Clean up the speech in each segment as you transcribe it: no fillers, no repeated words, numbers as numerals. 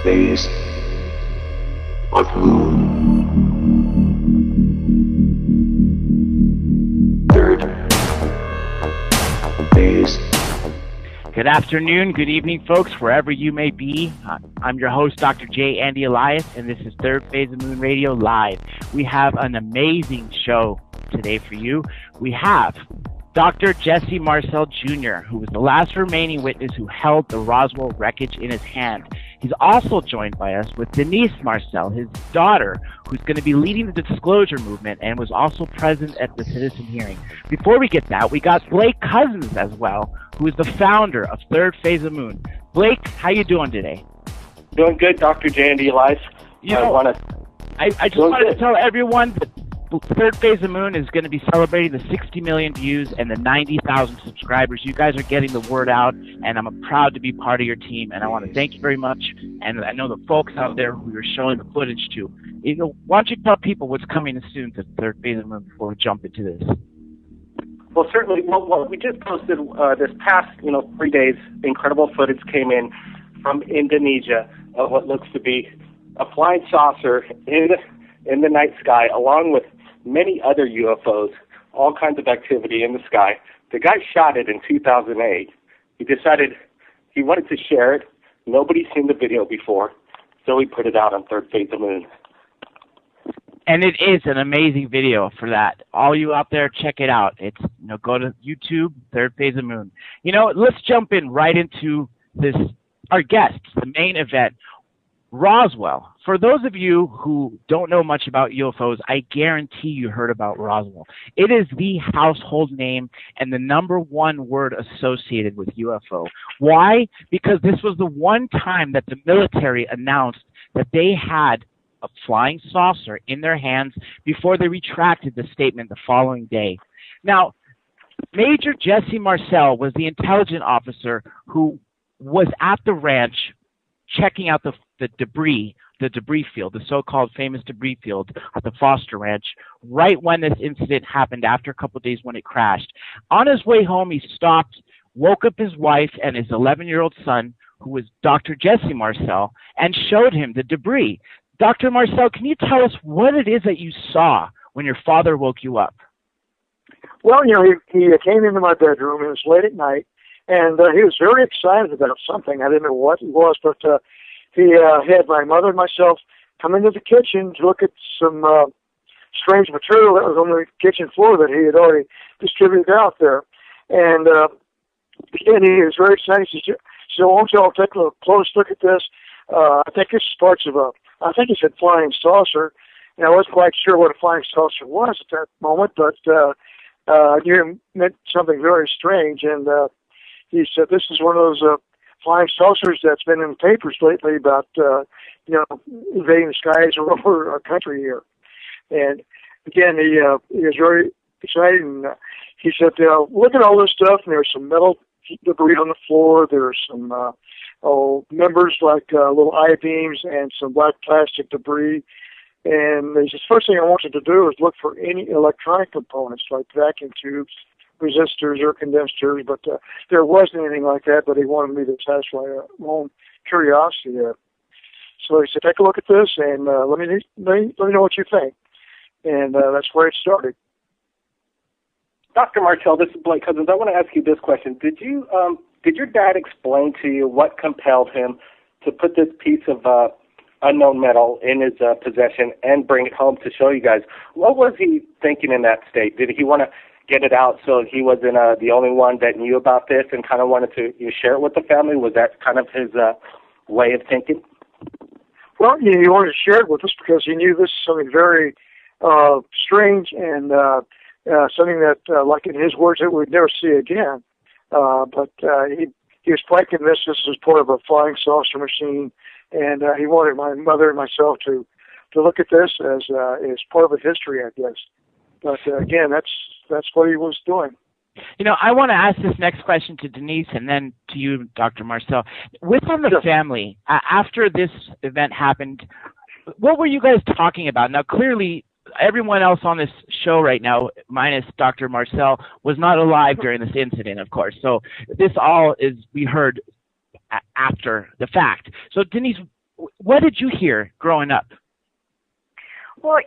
phase of moon. Third phase. Good afternoon, good evening, folks, wherever you may be. I'm your host, Dr. J. Andy Elias, and this is Third Phase of Moon Radio Live. We have an amazing show today for you. We have Dr. Jesse Marcel Jr., who was the last remaining witness who held the Roswell wreckage in his hand. He's also joined by us with Denise Marcel, his daughter, who's going to be leading the disclosure movement and was also present at the citizen hearing. Before we get that, we got Blake Cousins as well, who is the founder of Third Phase of Moon. Blake, how you doing today? Doing good, Dr. J. Andy Elias. I just wanted to tell everyone that Third Phase of Moon is going to be celebrating the 60 million views and the 90,000 subscribers. You guys are getting the word out, and I'm proud to be part of your team, and I want to thank you very much. And I know the folks out there who you're showing the footage to. Why don't you tell people what's coming soon to Third Phase of Moon before we jump into this? Well, certainly. Well, we just posted this past, 3 days. Incredible footage came in from Indonesia of what looks to be a flying saucer in the night sky, along with many other UFOs, all kinds of activity in the sky. The guy shot it in 2008. He decided he wanted to share it. Nobody's seen the video before, so he put it out on Third Phase of Moon. And it is an amazing video for that. All you out there, check it out. It's go to YouTube, Third Phase of Moon. Let's jump in right into this. Our guests, the main event, Roswell. For those of you who don't know much about UFOs, I guarantee you heard about Roswell. It is the household name and the number one word associated with UFO. Why? Because this was the one time that the military announced that they had a flying saucer in their hands before they retracted the statement the following day. Now, Major Jesse Marcel was the intelligence officer who was at the ranch checking out the debris field, the so-called famous debris field at the Foster Ranch, right when this incident happened, after a couple of days when it crashed. On his way home, he stopped, woke up his wife and his 11-year-old son, who was Dr. Jesse Marcel, and showed him the debris. Dr. Marcel, can you tell us what it is that you saw when your father woke you up? Well, he came into my bedroom. It was late at night, and he was very excited about something. I didn't know what it was, but he had my mother and myself come into the kitchen to look at some strange material that was on the kitchen floor that he had already distributed out there. And again, he was very excited. He said, won't you all take a close look at this? I think it's parts of I think he said flying saucer. And I wasn't quite sure what a flying saucer was at that moment, but I knew it meant something very strange. And he said, this is one of those flying saucers that's been in the papers lately about, invading the skies over our country here. And again, he was very excited, and he said, look at all this stuff, and there's some metal debris on the floor, there's some members like little I-beams and some black plastic debris. And he says, first thing I want you to do is look for any electronic components like vacuum tubes, resistors or condensers, but there wasn't anything like that, but he wanted me to satisfy my own curiosity there. So he said, take a look at this and let me know what you think. And that's where it started. Dr. Marcel, this is Blake Cousins. I want to ask you this question. Did your dad explain to you what compelled him to put this piece of unknown metal in his possession and bring it home to show you guys? What was he thinking in that state? Did he want to get it out so he wasn't the only one that knew about this and kind of wanted to share it with the family? Was that kind of his way of thinking? Well, he wanted to share it with us because he knew this is something very strange and something that, like in his words, that we'd never see again. But he was quite convinced this was part of a flying saucer machine, and he wanted my mother and myself to look at this as part of a history, I guess. But again, that's what he was doing. I want to ask this next question to Denise and then to you, Dr. Marcel. Within the family, after this event happened, what were you guys talking about? Now, clearly, everyone else on this show right now, minus Dr. Marcel, was not alive during this incident, of course. So this all is we heard after the fact. So Denise, what did you hear growing up? Well,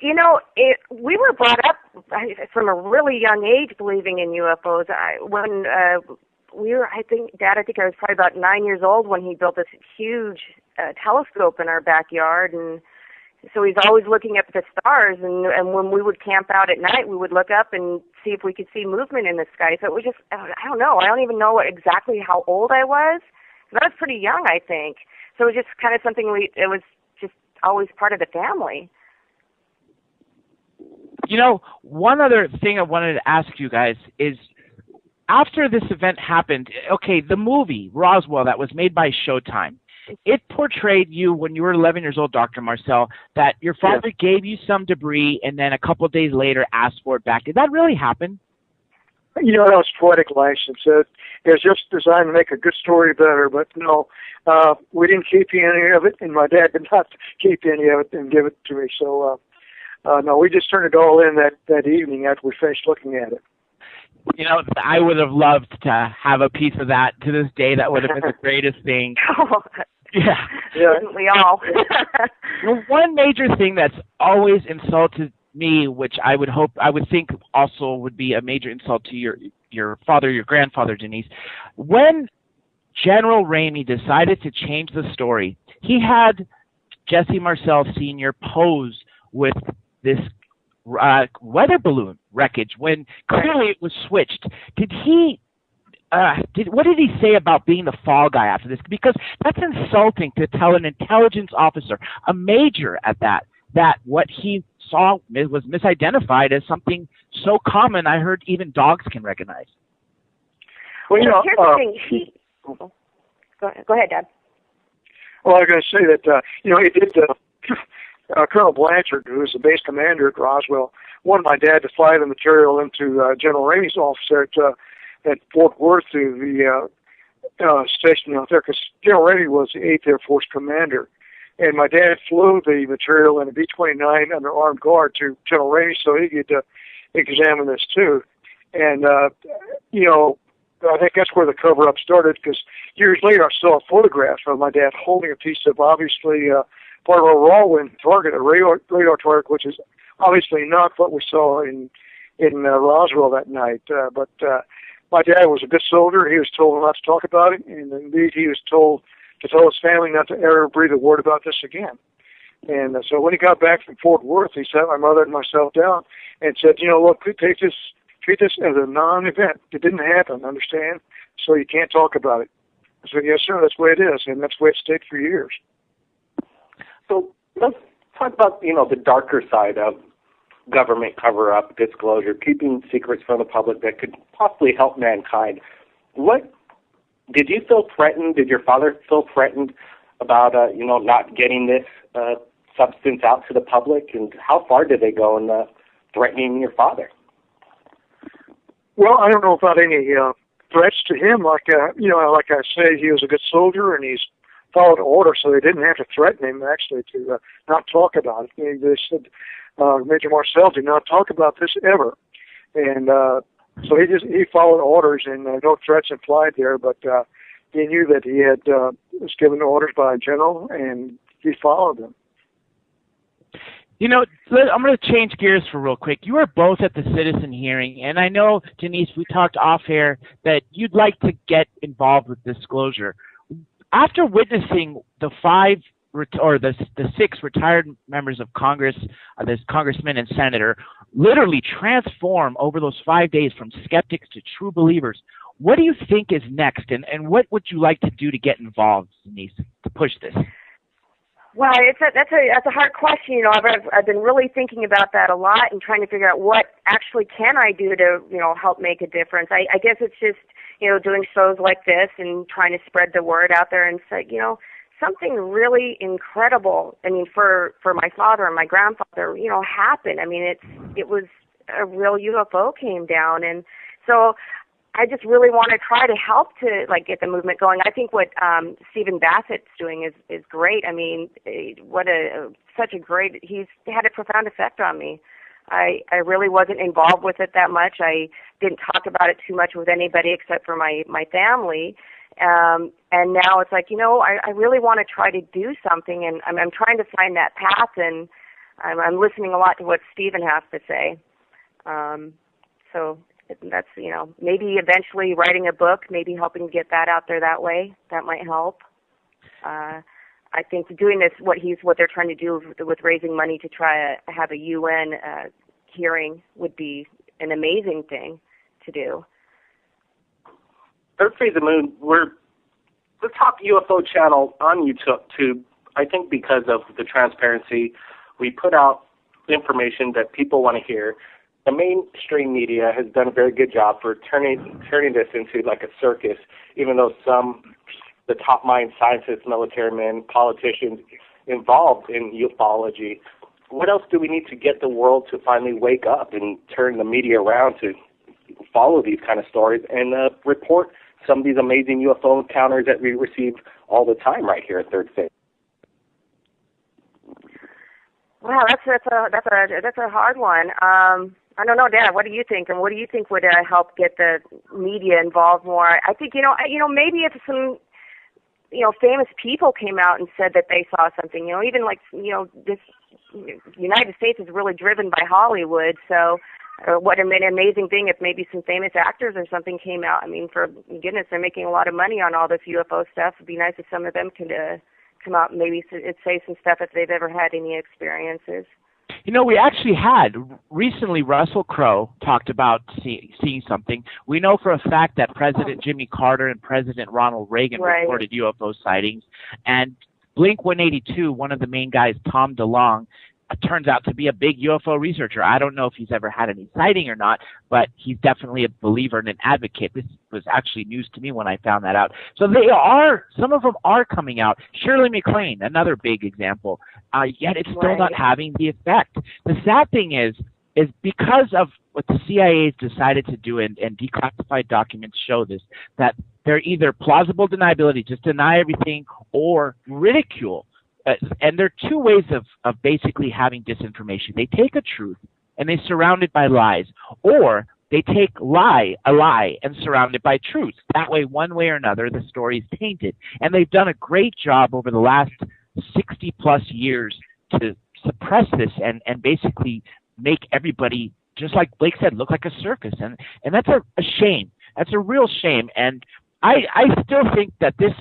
we were brought up from a really young age believing in UFOs. I think I was probably about 9 years old when he built this huge telescope in our backyard, and so he's always looking up at the stars. And when we would camp out at night, we would look up and see if we could see movement in the sky. So it was just, I don't know. I don't even know exactly how old I was. But I was pretty young, I think. So it was just kind of something it was just always part of the family. One other thing I wanted to ask you guys is, after this event happened, okay, the movie Roswell that was made by Showtime, it portrayed you when you were 11 years old, Dr. Marcel, that your father gave you some debris and then a couple of days later asked for it back. Did that really happen? That was poetic license. It was just designed to make a good story better, but no, we didn't keep any of it, and my dad did not keep any of it and give it to me. So, no, we just turned it all in that evening after we finished looking at it. I would have loved to have a piece of that to this day. That would have been the greatest thing. Yeah. Didn't we all? One major thing that's always insulted me, which I would think also would be a major insult to your father, your grandfather, Denise. When General Ramey decided to change the story, he had Jesse Marcel Sr. pose with this weather balloon wreckage when clearly it was switched. What did he say about being the fall guy after this? Because that's insulting to tell an intelligence officer, a major at that what he saw was misidentified as something so common I heard even dogs can recognize. Well, here's the thing. Go ahead, Dad. Well, I was going to say that, he did... Colonel Blanchard, who was the base commander at Roswell, wanted my dad to fly the material into General Ramey's office at Fort Worth, to the station out there, because General Ramey was the 8th Air Force commander. And my dad flew the material in a B-29 under armed guard to General Ramey so he could examine this too. And, I think that's where the cover-up started, because years later I saw a photograph of my dad holding a piece of obviously part of a Rawlin target, a radar target, which is obviously not what we saw in Roswell that night. But my dad was a good soldier. He was told not to talk about it, and indeed he was told to tell his family not to ever breathe a word about this again. And so when he got back from Fort Worth, he sat my mother and myself down and said, look, treat this as a non-event. It didn't happen, understand? So you can't talk about it. I said, yes, sir, that's the way it is, and that's the way it stayed for years. So let's talk about, the darker side of government cover-up, disclosure, keeping secrets from the public that could possibly help mankind. What did you feel threatened? Did your father feel threatened about, not getting this substance out to the public? And how far did they go in threatening your father? Well, I don't know about any threats to him. Like I say, he was a good soldier, and he's followed orders, so they didn't have to threaten him, actually, to not talk about it. They said, Major Marcel, do not talk about this ever. And so he followed orders, and no threats implied there, but he knew that he was given orders by a general, and he followed them. I'm going to change gears for real quick. You were both at the citizen hearing, and I know, Denise, we talked off air that you'd like to get involved with disclosure. After witnessing the six retired members of Congress, this congressman and senator, literally transform over those 5 days from skeptics to true believers, what do you think is next, and what would you like to do to get involved, Denise, to push this? Well, that's a hard question. I've been really thinking about that a lot and trying to figure out what actually can I do to help make a difference. I guess it's just doing shows like this and trying to spread the word out there and say something really incredible. I mean, for my father and my grandfather, happened. I mean, it was a real UFO came down, and so I just really want to try to help to get the movement going. I think what Stephen Bassett's doing is great. I mean, he's had a profound effect on me. I really wasn't involved with it that much. I didn't talk about it too much with anybody except for my family. And now it's like, I really want to try to do something, and I'm trying to find that path, and I'm listening a lot to what Stephen has to say. So that's, maybe eventually writing a book, maybe helping get that out there that way. That might help. I think doing this, what they're trying to do with raising money to try to have a UN hearing would be an amazing thing to do. Third Phase of Moon, we're the top UFO channel on YouTube, I think because of the transparency. We put out information that people want to hear. The mainstream media has done a very good job for turning this into like a circus, even though the top mind scientists, military men, politicians involved in ufology. What else do we need to get the world to finally wake up and turn the media around to follow these kind of stories and report some of these amazing UFO encounters that we receive all the time right here at Third Phase? Wow, that's a hard one. I don't know, Dad. What do you think? And what do you think would help get the media involved more? I think maybe if some famous people came out and said that they saw something. Even like this United States is really driven by Hollywood, so. What an amazing thing if maybe some famous actors or something came out. I mean, for goodness, they're making a lot of money on all this UFO stuff. It'd be nice if some of them could come out and maybe say some stuff if they've ever had any experiences. We actually had recently. Russell Crowe talked about seeing something. We know for a fact that President Jimmy Carter and President Ronald Reagan reported UFO sightings, and Blink 182, one of the main guys, Tom DeLonge, turns out to be a big UFO researcher. I don't know if he's ever had any sighting or not, but he's definitely a believer and an advocate. This was actually news to me when I found that out. So some of them are coming out. Shirley MacLaine, another big example, yet it's still not having the effect. The sad thing is because of what the CIA has decided to do, and declassified documents show this, that they're either plausible deniability, just deny everything, or ridicule. And there are two ways of basically having disinformation. They take a truth and they surround it by lies, or they take a lie and surround it by truth. That way, one way or another, the story is tainted. And they've done a great job over the last 60-plus years to suppress this and basically make everybody, just like Blake said, look like a circus. And that's a shame. That's a real shame. And I still think that this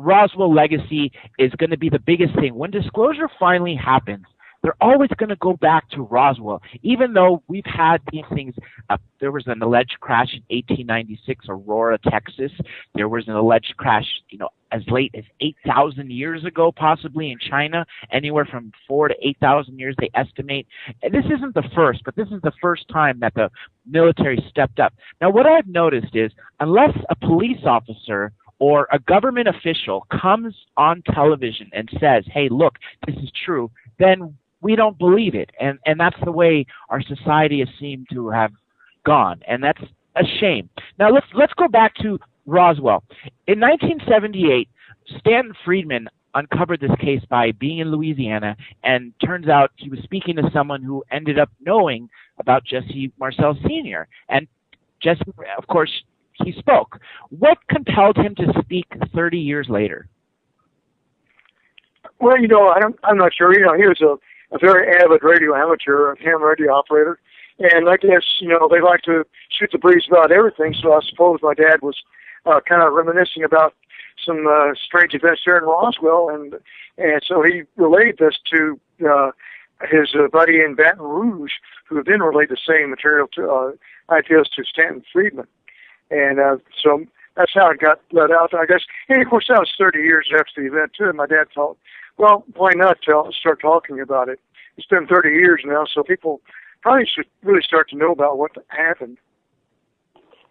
Roswell legacy is going to be the biggest thing. When disclosure finally happens, they're always going to go back to Roswell, even though we've had these things. There was an alleged crash in 1896, Aurora, Texas. There was an alleged crash, as late as 8,000 years ago, possibly in China. Anywhere from 4,000 to 8,000 years, they estimate. And this isn't the first, but this is the first time that the military stepped up. Now, what I've noticed is, unless a police officer or a government official comes on television and says, hey, look, this is true, then we don't believe it. And that's the way our society has seemed to have gone. And that's a shame. Now, let's go back to Roswell. In 1978, Stanton Friedman uncovered this case by being in Louisiana, and turns out he was speaking to someone who ended up knowing about Jesse Marcel Sr. And Jesse, of course, he spoke. What compelled him to speak 30 years later? Well, I'm not sure. He was a very avid radio amateur, ham radio operator. And I guess, they like to shoot the breeze about everything. So I suppose my dad was kind of reminiscing about some strange events there in Roswell. And so he relayed this to his buddy in Baton Rouge, who then relayed the same material to ideas to Stanton Friedman. And so that's how it got let out, I guess. And, of course, that was 30 years after the event, too. And my dad thought, well, why not start talking about it? It's been 30 years now, so people probably should really start to know about what happened.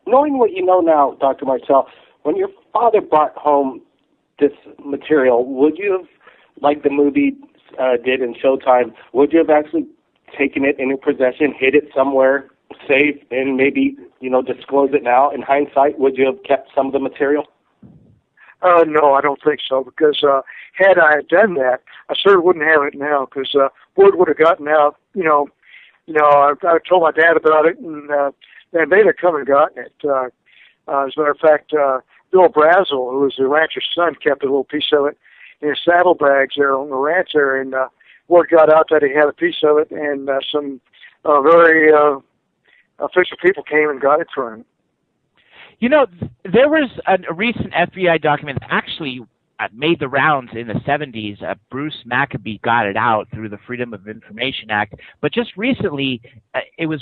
Knowing what you know now, Dr. Marcel, when your father brought home this material, would you have, like the movie did in Showtime, would you have actually taken it in your possession, hid it somewhere safe, and maybe, disclose it now? In hindsight, would you have kept some of the material? No, I don't think so, because had I done that, I certainly wouldn't have it now, because word would have gotten out. I told my dad about it, and they'd have come and gotten it. As a matter of fact, Bill Brazel, who was the rancher's son, kept a little piece of it in his saddlebags there on the ranch there, and word got out that he had a piece of it, and some very official people came and got it for him. You know, there was a recent FBI document that actually made the rounds in the 70s. Bruce Maccabee got it out through the Freedom of Information Act, but just recently it was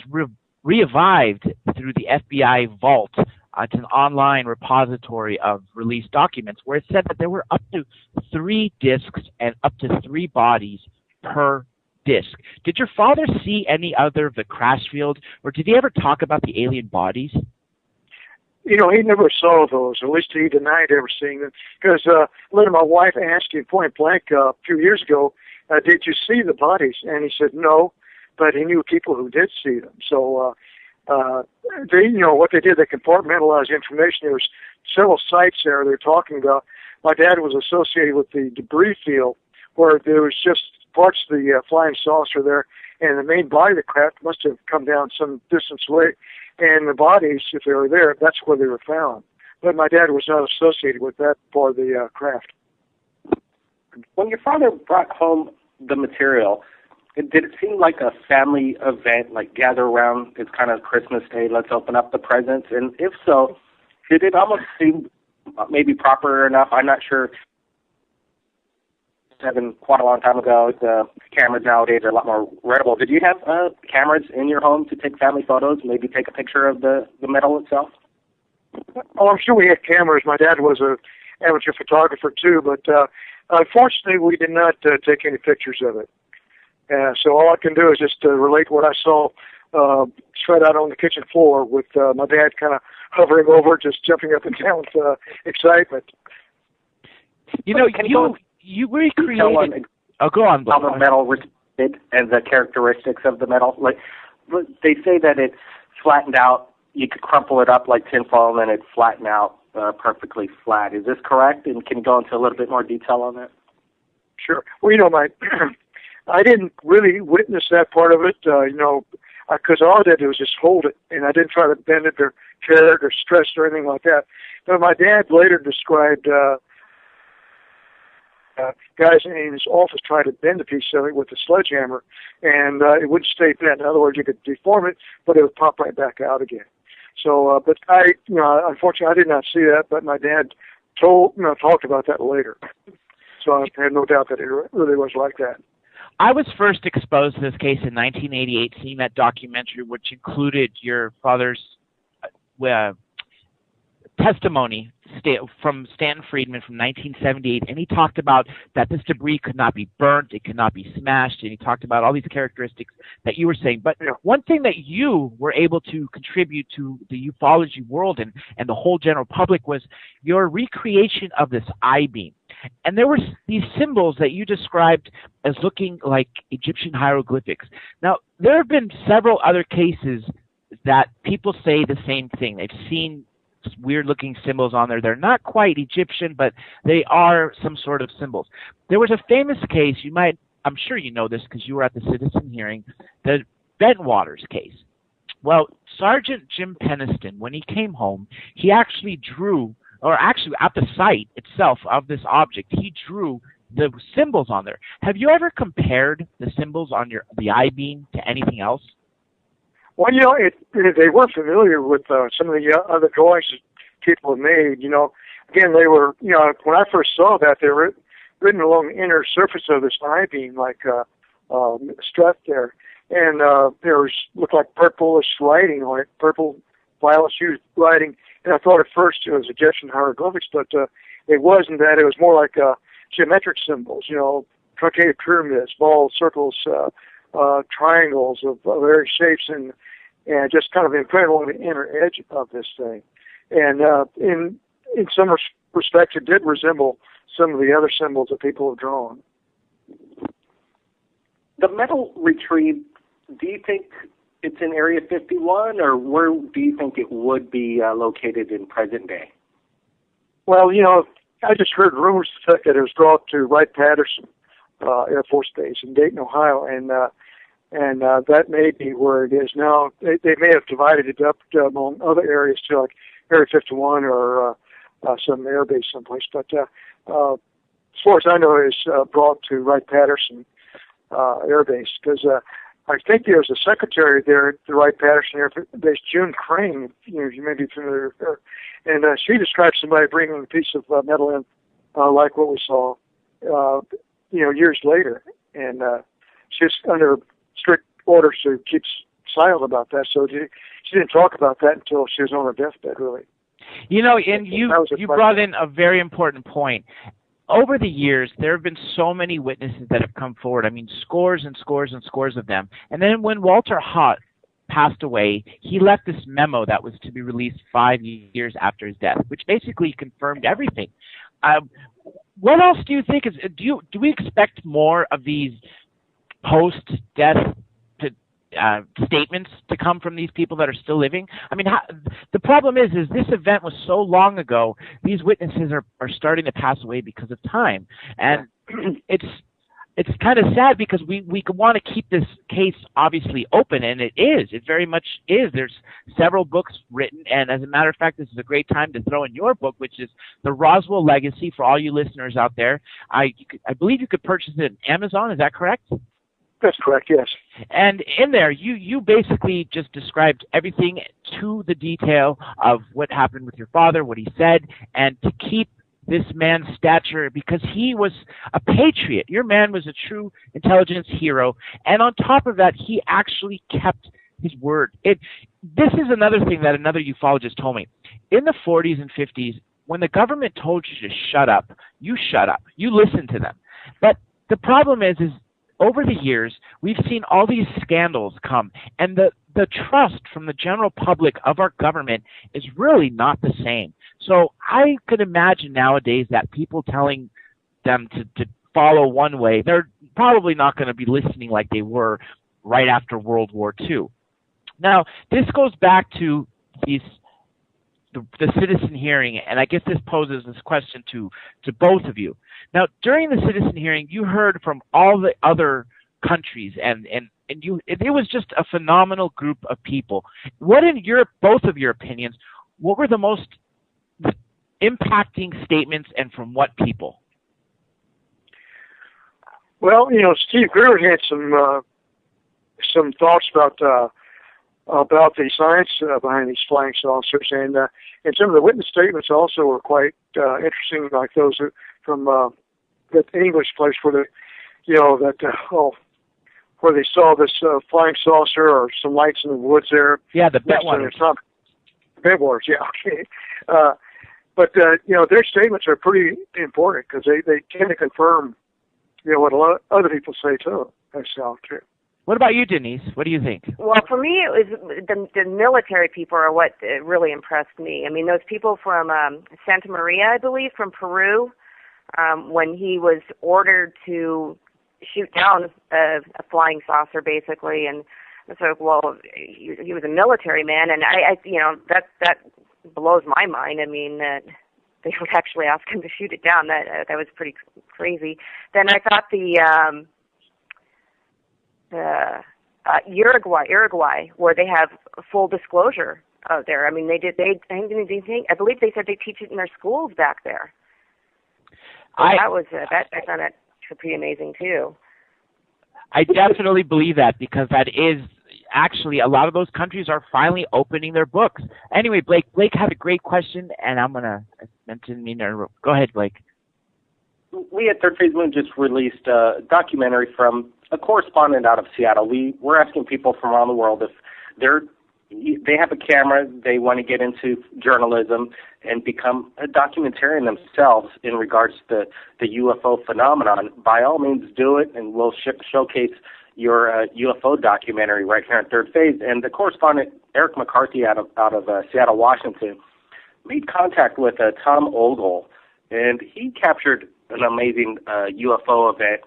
revived through the FBI Vault. It's an online repository of released documents where it said that there were up to 3 discs and up to 3 bodies per disc. Did your father see any other of the crash fields, or did he ever talk about the alien bodies? You know, he never saw those. At least he denied ever seeing them. Because later my wife asked him point blank a few years ago, did you see the bodies? And he said no, but he knew people who did see them. So they, you know, what they did, they compartmentalized information. There was several sites there they're talking about. My dad was associated with the debris field where there was just parts of the flying saucer there, and the main body of the craft must have come down some distance away. And the bodies, if they were there, that's where they were found. But my dad was not associated with that part of the craft. When your father brought home the material, did it seem like a family event, like gather around, it's kind of Christmas Day, let's open up the presents? And if so, did it almost seem maybe proper enough? I'm not sure. Quite a long time ago, the cameras nowadays are a lot more readable. Did you have cameras in your home to take family photos, maybe take a picture of the metal itself? Oh, I'm sure we had cameras. My dad was an amateur photographer too, but unfortunately we did not take any pictures of it. So all I can do is just relate what I saw spread out on the kitchen floor with my dad kind of hovering over, just jumping up and down with excitement. You know, you recreated. Oh, go on. How the metal responded and the characteristics of the metal. Like they say that it's flattened out. You could crumple it up like tinfoil, and then it flatten out perfectly flat. Is this correct? And can you go into a little bit more detail on that? Sure. Well, you know, I didn't really witness that part of it. You know, because all I did was just hold it, and I didn't try to bend it or tear it or stress it or anything like that. But my dad later described. Guys in his office tried to bend a piece of it with a sledgehammer, and it wouldn't stay bent. In other words, you could deform it, but it would pop right back out again. So, but unfortunately, I did not see that. But my dad talked about that later. So I have no doubt that it really was like that. I was first exposed to this case in 1988, seeing that documentary, which included your father's testimony from Stanton Friedman from 1978, and he talked about that this debris could not be burnt, it could not be smashed, and he talked about all these characteristics that you were saying. But one thing that you were able to contribute to the ufology world and the whole general public was your recreation of this I-beam. And there were these symbols that you described as looking like Egyptian hieroglyphics. Now, there have been several other cases that people say the same thing. They've seen weird-looking symbols on there. They're not quite Egyptian, but they are some sort of symbols. There was a famous case, I'm sure you know this because you were at the citizen hearing, the Bentwaters case. Well, Sergeant Jim Peniston, when he came home, he actually drew, or actually at the site itself of this object, he drew the symbols on there. Have you ever compared the symbols on the I-beam to anything else? Well, you know, they were familiar with some of the other drawings that people had made. You know, again, they were, you know, when I first saw that, they were written along the inner surface of this I-beam, like strut there. And there looked like purplish writing on it, purple, violet hued writing. And I thought at first it was Egyptian hieroglyphics, but it wasn't that. It was more like geometric symbols, you know, truncated pyramids, balls, circles, triangles of various shapes, and just kind of incredible on the inner edge of this thing. And in some respects, it did resemble some of the other symbols that people have drawn. The metal retrieved, do you think it's in Area 51, or where do you think it would be located in present day? Well, you know, I just heard rumors that it was brought to Wright-Patterson Air Force Base in Dayton, Ohio, and that may be where it is now. They may have divided it up among other areas too, like Area 51 or some airbase someplace. But as far as I know, it's brought to Wright-Patterson Air Base, because I think there was a secretary there at the Wright-Patterson Air Base, June Crane, you may be familiar with her, and she described somebody bringing a piece of metal in, like what we saw, years later, and she's under strict orders to keep silent about that, so she didn't talk about that until she was on her deathbed, really. And you brought in a very important point. Over the years, there have been so many witnesses that have come forward. I mean, scores and scores and scores of them. And then when Walter Haut passed away, he left this memo that was to be released 5 years after his death, which basically confirmed everything. What else do you think is? Do we expect more of these post-death statements to come from these people that are still living? I mean, the problem is this event was so long ago. These witnesses are starting to pass away because of time, and it's kind of sad because we want to keep this case obviously open, and it very much is. There's several books written, and as a matter of fact, this is a great time to throw in your book, which is The Roswell Legacy, for all you listeners out there. I believe you could purchase it on Amazon. Is that correct? That's correct, yes. And in there, you basically just described everything to the detail of what happened with your father, what he said, and to keep this man's stature, because he was a patriot. Your man was a true intelligence hero. And on top of that, he actually kept his word. This is another thing that another ufologist told me. In the 40s and 50s, when the government told you to shut up, you shut up. You listened to them. But the problem is over the years, we've seen all these scandals come, and the trust from the general public of our government is really not the same. So I could imagine nowadays that people telling them to follow one way, they're probably not going to be listening like they were right after World War II. Now, this goes back to the citizen hearing, and I guess this poses this question to both of you. Now, during the citizen hearing, you heard from all the other countries, and it was just a phenomenal group of people. What, in both of your opinions, what were the most impacting statements, and from what people? Well, Steve Greer had some thoughts about the science behind these flying saucers, and some of the witness statements also were quite interesting, like those from that English place where where they saw this flying saucer or some lights in the woods there. Yeah, the Bedwars. Bedwars, yeah, okay. But their statements are pretty important because they tend to confirm what a lot of other people say too. That's true. What about you, Denise? What do you think? Well, for me, it was the military people are what really impressed me. I mean, those people from Santa Maria, I believe, from Peru, when he was ordered to shoot down a flying saucer, basically, and so, well, he was a military man, and I that blows my mind. I mean, that they would actually ask him to shoot it down. That was pretty crazy. Then I thought Uruguay, where they have full disclosure out there. I mean, I believe they said they teach it in their schools back there. So I found that pretty amazing too. I definitely believe that, because that is actually, a lot of those countries are finally opening their books. Anyway, Blake had a great question, and I'm gonna mention Go ahead, Blake. We at Third Phase Moon just released a documentary from a correspondent out of Seattle. We're asking people from around the world if they have a camera, they want to get into journalism and become a documentarian themselves in regards to the UFO phenomenon. By all means, do it, and we'll showcase your UFO documentary right here on Third Phase. And the correspondent, Eric McCarthy out of Seattle, Washington, made contact with Tom Ogle, and he captured an amazing UFO event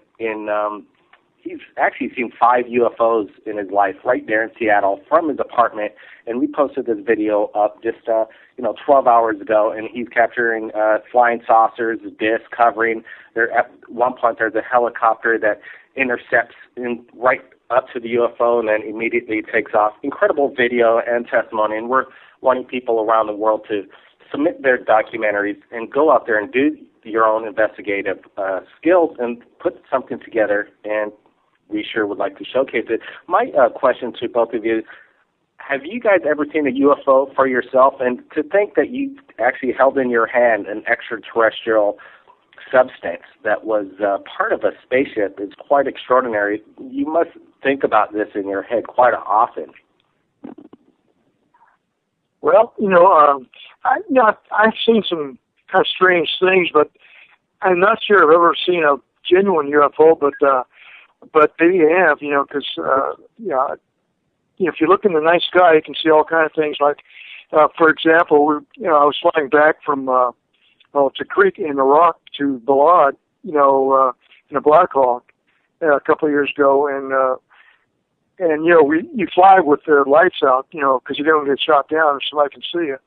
he's actually seen 5 UFOs in his life right there in Seattle from his apartment, and we posted this video up just 12 hours ago, and he's capturing flying saucers, discs covering. At one point there's a helicopter that intercepts right up to the UFO and then immediately takes off. Incredible video and testimony, and we're wanting people around the world to submit their documentaries and go out there and do your own investigative skills and put something together, and we sure would like to showcase it. My question to both of you, have you guys ever seen a UFO for yourself? And to think that you actually held in your hand an extraterrestrial substance that was part of a spaceship is quite extraordinary. You must think about this in your head quite often. Well, I've seen some kind of strange things, but I'm not sure I've ever seen a genuine UFO. But they have, because if you look in the night sky, you can see all kinds of things. Like, for example, I was flying back from to Creek in the Rock to Balad, in a Black Hawk a couple of years ago, and you fly with the lights out, because you don't get shot down if somebody can see you.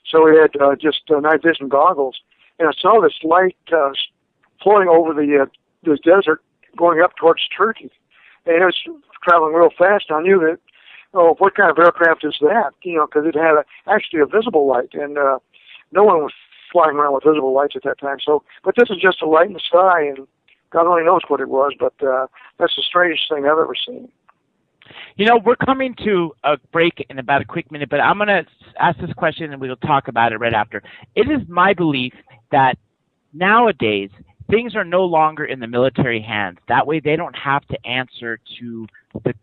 So we had just night vision goggles, and I saw this light floating over the desert, going up towards Turkey, and it was traveling real fast. I knew that, what kind of aircraft is that? Because it had actually a visible light, and no one was flying around with visible lights at that time. So, but this is just a light in the sky, and God only knows what it was. But that's the strangest thing I've ever seen. We're coming to a break in about a quick minute, but I'm going to ask this question, and we'll talk about it right after. It is my belief that nowadays things are no longer in the military hands. That way they don't have to answer to the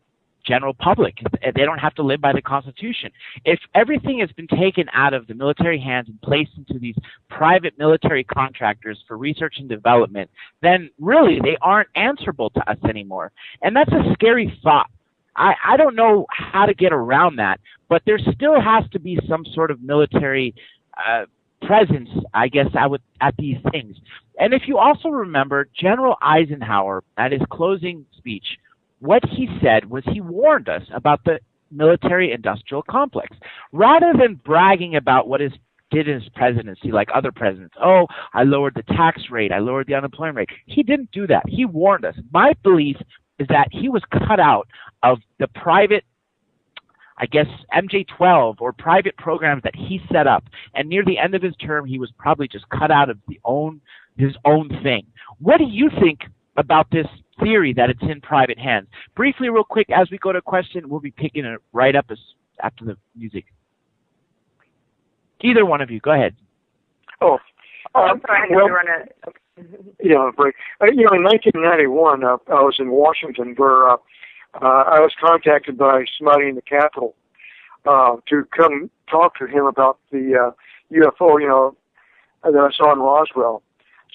general public. They don't have to live by the Constitution. If everything has been taken out of the military hands and placed into these private military contractors for research and development, then really they aren't answerable to us anymore. And that's a scary thought. I don't know how to get around that, but there still has to be some sort of military presence, I guess, at these things. And if you also remember, General Eisenhower, at his closing speech, what he said was he warned us about the military-industrial complex. Rather than bragging about what he did in his presidency, like other presidents, I lowered the tax rate, I lowered the unemployment rate. He didn't do that. He warned us. My belief is that he was cut out of the private, I guess, MJ-12 or private programs that he set up. And near the end of his term, he was probably just cut out of his own thing. What do you think about this theory that it's in private hands? Briefly, real quick, as we go to a question, we'll be picking it right up after the music. Either one of you, go ahead. I'm sorry, break. In 1991, I was in Washington, where I was contacted by somebody in the Capitol to come talk to him about the UFO, that I saw in Roswell.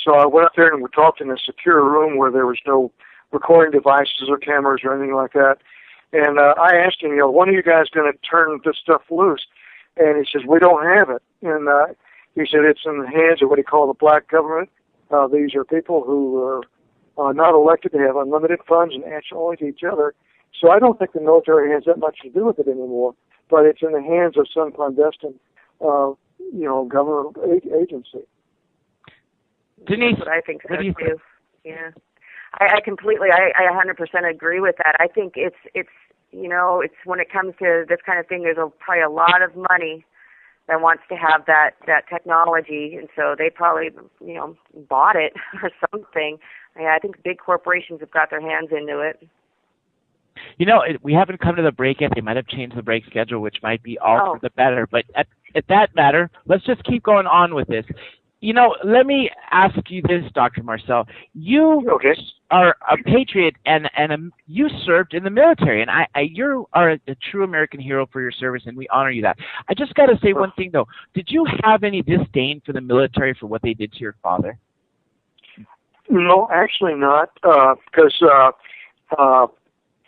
So I went up there and we talked in a secure room where there was no recording devices or cameras or anything like that. And I asked him, when are you guys going to turn this stuff loose? And he says, we don't have it. And he said, it's in the hands of what he called the black government. These are people who are not elected. They have unlimited funds and answer only to each other. So I don't think the military has that much to do with it anymore. But it's in the hands of some clandestine, government agency. Denise, that's what I think so too. Yeah, I completely, I 100% agree with that. I think it's when it comes to this kind of thing, there's probably a lot of money that wants to have that technology, and so they probably bought it or something. I think big corporations have got their hands into it. We haven't come to the break yet. They might have changed the break schedule, which might be all for the better. But at that matter, let's just keep going on with this. Let me ask you this, Dr. Marcel. You are a patriot, and you served in the military, and you are a true American hero for your service, and we honor you that. I just got to say one thing, though. Did you have any disdain for the military for what they did to your father? No, actually not, because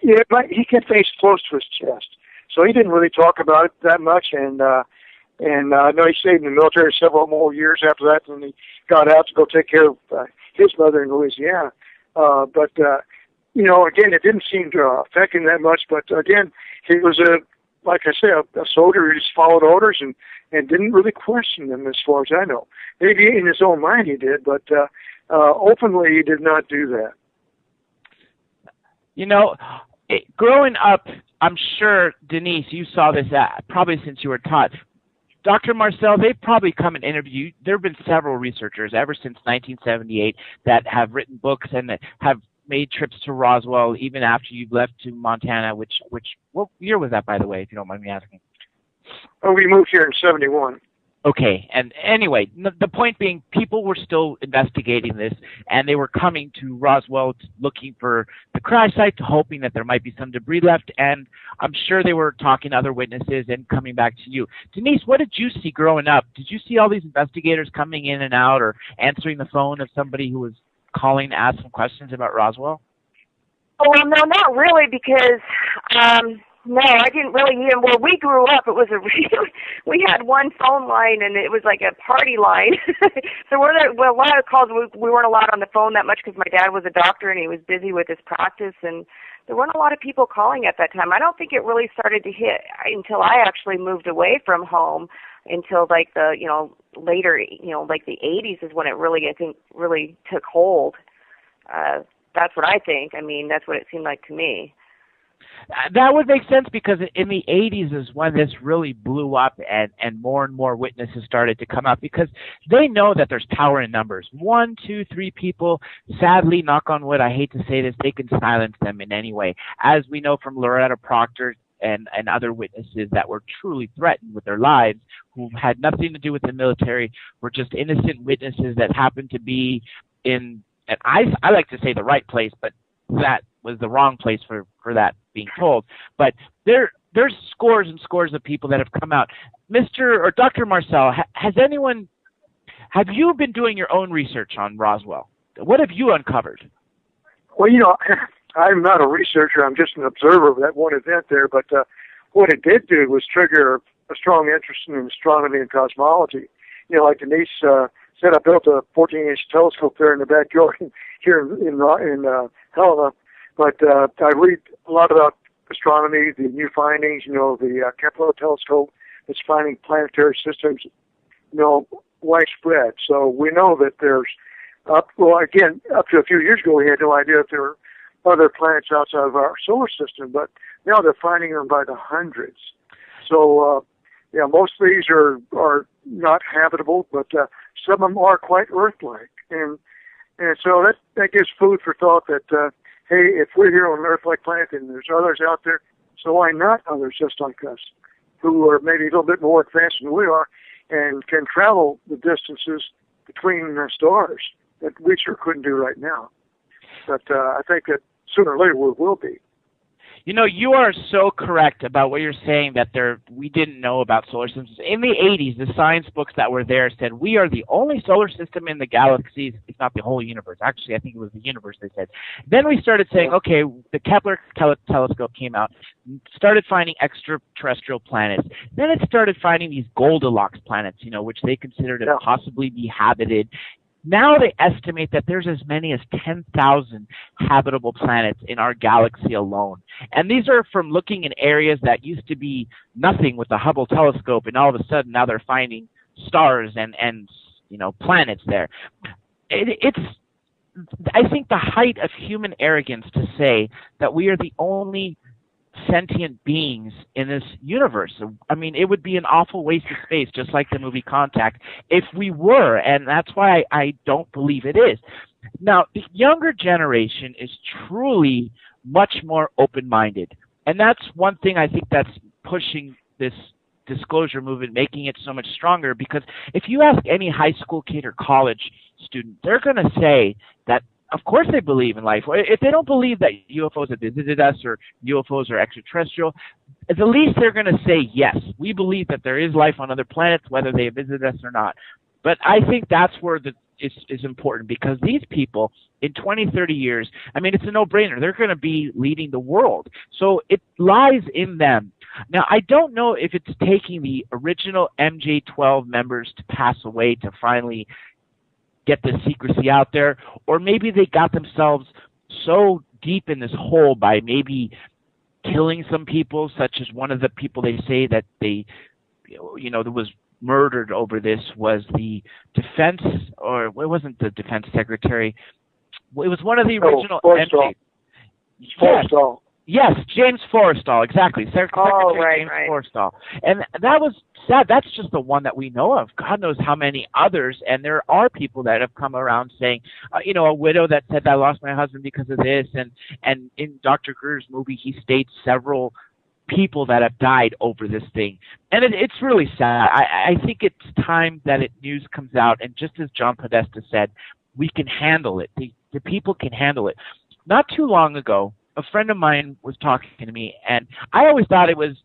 he kept things close to his chest, so he didn't really talk about it that much, and I know he stayed in the military several more years after that, and he got out to go take care of his mother in Louisiana. But again, it didn't seem to affect him that much. But again, he was like I say, a soldier who just followed orders and didn't really question them, as far as I know. Maybe in his own mind he did, but openly he did not do that. Growing up, I'm sure, Denise, you saw this probably since you were taught. Dr. Marcel, they've probably come and interviewed. There have been several researchers ever since 1978 that have written books and that have made trips to Roswell even after you've left to Montana. What year was that, by the way, if you don't mind me asking? Oh, we moved here in '71. Okay, and anyway, the point being, people were still investigating this, and they were coming to Roswell looking for the crash site, hoping that there might be some debris left, and I'm sure they were talking to other witnesses and coming back to you. Denise, what did you see growing up? Did you see all these investigators coming in and out or answering the phone of somebody who was calling to ask some questions about Roswell? Oh, well, no, not really, because no, I didn't really need them. Where we grew up, it was we had one phone line, and it was like a party line. So a lot of calls, we weren't allowed on the phone that much because my dad was a doctor, and he was busy with his practice, and there weren't a lot of people calling at that time. I don't think it really started to hit until I actually moved away from home, until like the, later, like the 80s is when it really, I think, really took hold. That's what I think. I mean, that's what it seemed like to me. That would make sense, because in the 80s is when this really blew up and more witnesses started to come out, because they know that there's power in numbers. 1, 2, 3 people, sadly, knock on wood, I hate to say this, they can silence them in any way. As we know from Loretta Proctor and other witnesses that were truly threatened with their lives, who had nothing to do with the military, were just innocent witnesses that happened to be in, and I like to say the right place, but that was the wrong place for that being told. But there's scores and scores of people that have come out. Mr. or Dr. Marcel, have you been doing your own research on Roswell? What have you uncovered? Well, I'm not a researcher. I'm just an observer of that one event there. But what it did do was trigger a strong interest in astronomy and cosmology. Like Denise said, I built a 14-inch telescope there in the backyard here in Helena. But I read a lot about astronomy, the new findings, the Kepler telescope that's finding planetary systems, widespread. So we know that there's, up to a few years ago, we had no idea if there were other planets outside of our solar system, but now they're finding them by the hundreds. So, most of these are not habitable, but some of them are quite Earth-like. And so that gives food for thought that, hey, if we're here on an Earth-like planet and there's others out there, so why not others just like us, who are maybe a little bit more advanced than we are and can travel the distances between stars that we sure couldn't do right now. But I think that sooner or later we will be. You are so correct about what you're saying, that we didn't know about solar systems. In the 80s, the science books that were there said we are the only solar system in the galaxies. It's not the whole universe. Actually, I think it was the universe, they said. Then we started saying, okay, the Kepler telescope came out, started finding extraterrestrial planets. Then it started finding these Goldilocks planets, which they considered to possibly be habited. Now they estimate that there's as many as 10,000 habitable planets in our galaxy alone. And these are from looking in areas that used to be nothing with the Hubble telescope, and all of a sudden now they're finding stars and planets there. It's I think the height of human arrogance to say that we are the only sentient beings in this universe. I mean, it would be an awful waste of space, just like the movie Contact, if we were, and that's why I don't believe it is. Now, the younger generation is truly much more open-minded, and that's one thing I think that's pushing this disclosure movement, making it so much stronger, because if you ask any high school kid or college student, they're going to say that of course they believe in life. If they don't believe that UFOs have visited us or UFOs are extraterrestrial, at the least they're going to say, yes, we believe that there is life on other planets, whether they have visited us or not. But I think that's where is important, because these people in 20, 30 years, I mean, it's a no-brainer. They're going to be leading the world. So it lies in them. Now, I don't know if it's taking the original MJ-12 members to pass away to finally get the secrecy out there, or maybe they got themselves so deep in this hole by maybe killing some people, such as one of the people they say that that was murdered over this was the defense, or it wasn't the defense secretary. It was one of the original Forrestal. Yes, James Forrestal, exactly. Secretary James right. Forrestal. And that was sad. That's just the one that we know of. God knows how many others. And there are people that have come around saying, a widow that said, I lost my husband because of this. And in Dr. Greer's movie, he states several people that have died over this thing. And it's really sad. I think it's time that news comes out. And just as John Podesta said, we can handle it. The people can handle it. Not too long ago, a friend of mine was talking to me, and I always thought it was,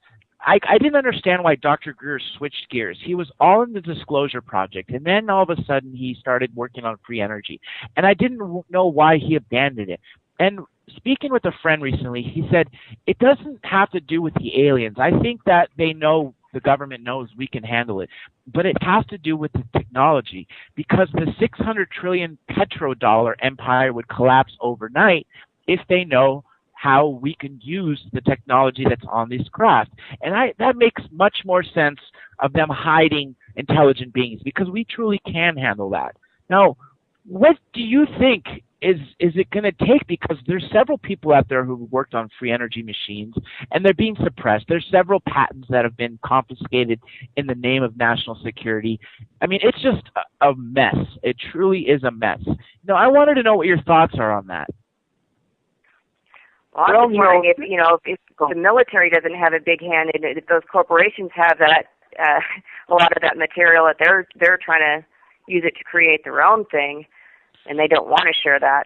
I didn't understand why Dr. Greer switched gears. He was all in the Disclosure Project, and then all of a sudden he started working on free energy. And I didn't know why he abandoned it. And speaking with a friend recently, he said, it doesn't have to do with the aliens. I think that they know, the government knows we can handle it. But it has to do with the technology, because the 600 trillion petrodollar empire would collapse overnight if they know how we can use the technology that's on this craft. And that makes much more sense of them hiding intelligent beings, because we truly can handle that. Now, what do you think is it going to take? Because there's several people out there who've worked on free energy machines, and they're being suppressed. There's several patents that have been confiscated in the name of national security. I mean, it's just a mess. It truly is a mess. I wanted to know what your thoughts are on that. Well, I'm just wondering if the military doesn't have a big hand in it, if those corporations have that, a lot of that material that they're trying to use it to create their own thing, and they don't want to share that.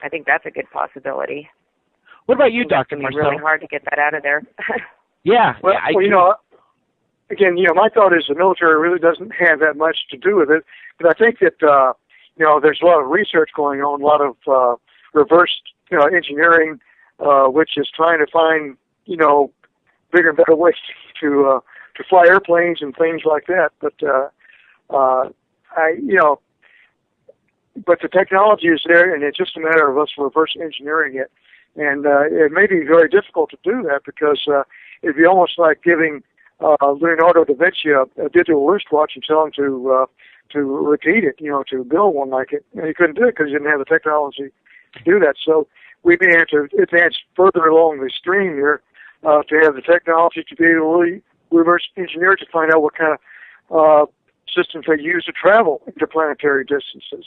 I think that's a good possibility. What about you, Dr. It's Marcel? really hard to get that out of there. Yeah. Again, my thought is the military really doesn't have that much to do with it, but I think that there's a lot of research going on, a lot of reverse engineering, which is trying to find, bigger and better ways to fly airplanes and things like that. But but the technology is there, and it's just a matter of us reverse engineering it. And it may be very difficult to do that, because it'd be almost like giving Leonardo da Vinci a digital wristwatch and tell him to repeat it, to build one like it. And he couldn't do it because he didn't have the technology to do that. So we may have to advance further along the stream here to have the technology to be able to really reverse engineer to find out what kind of systems they use to travel interplanetary distances.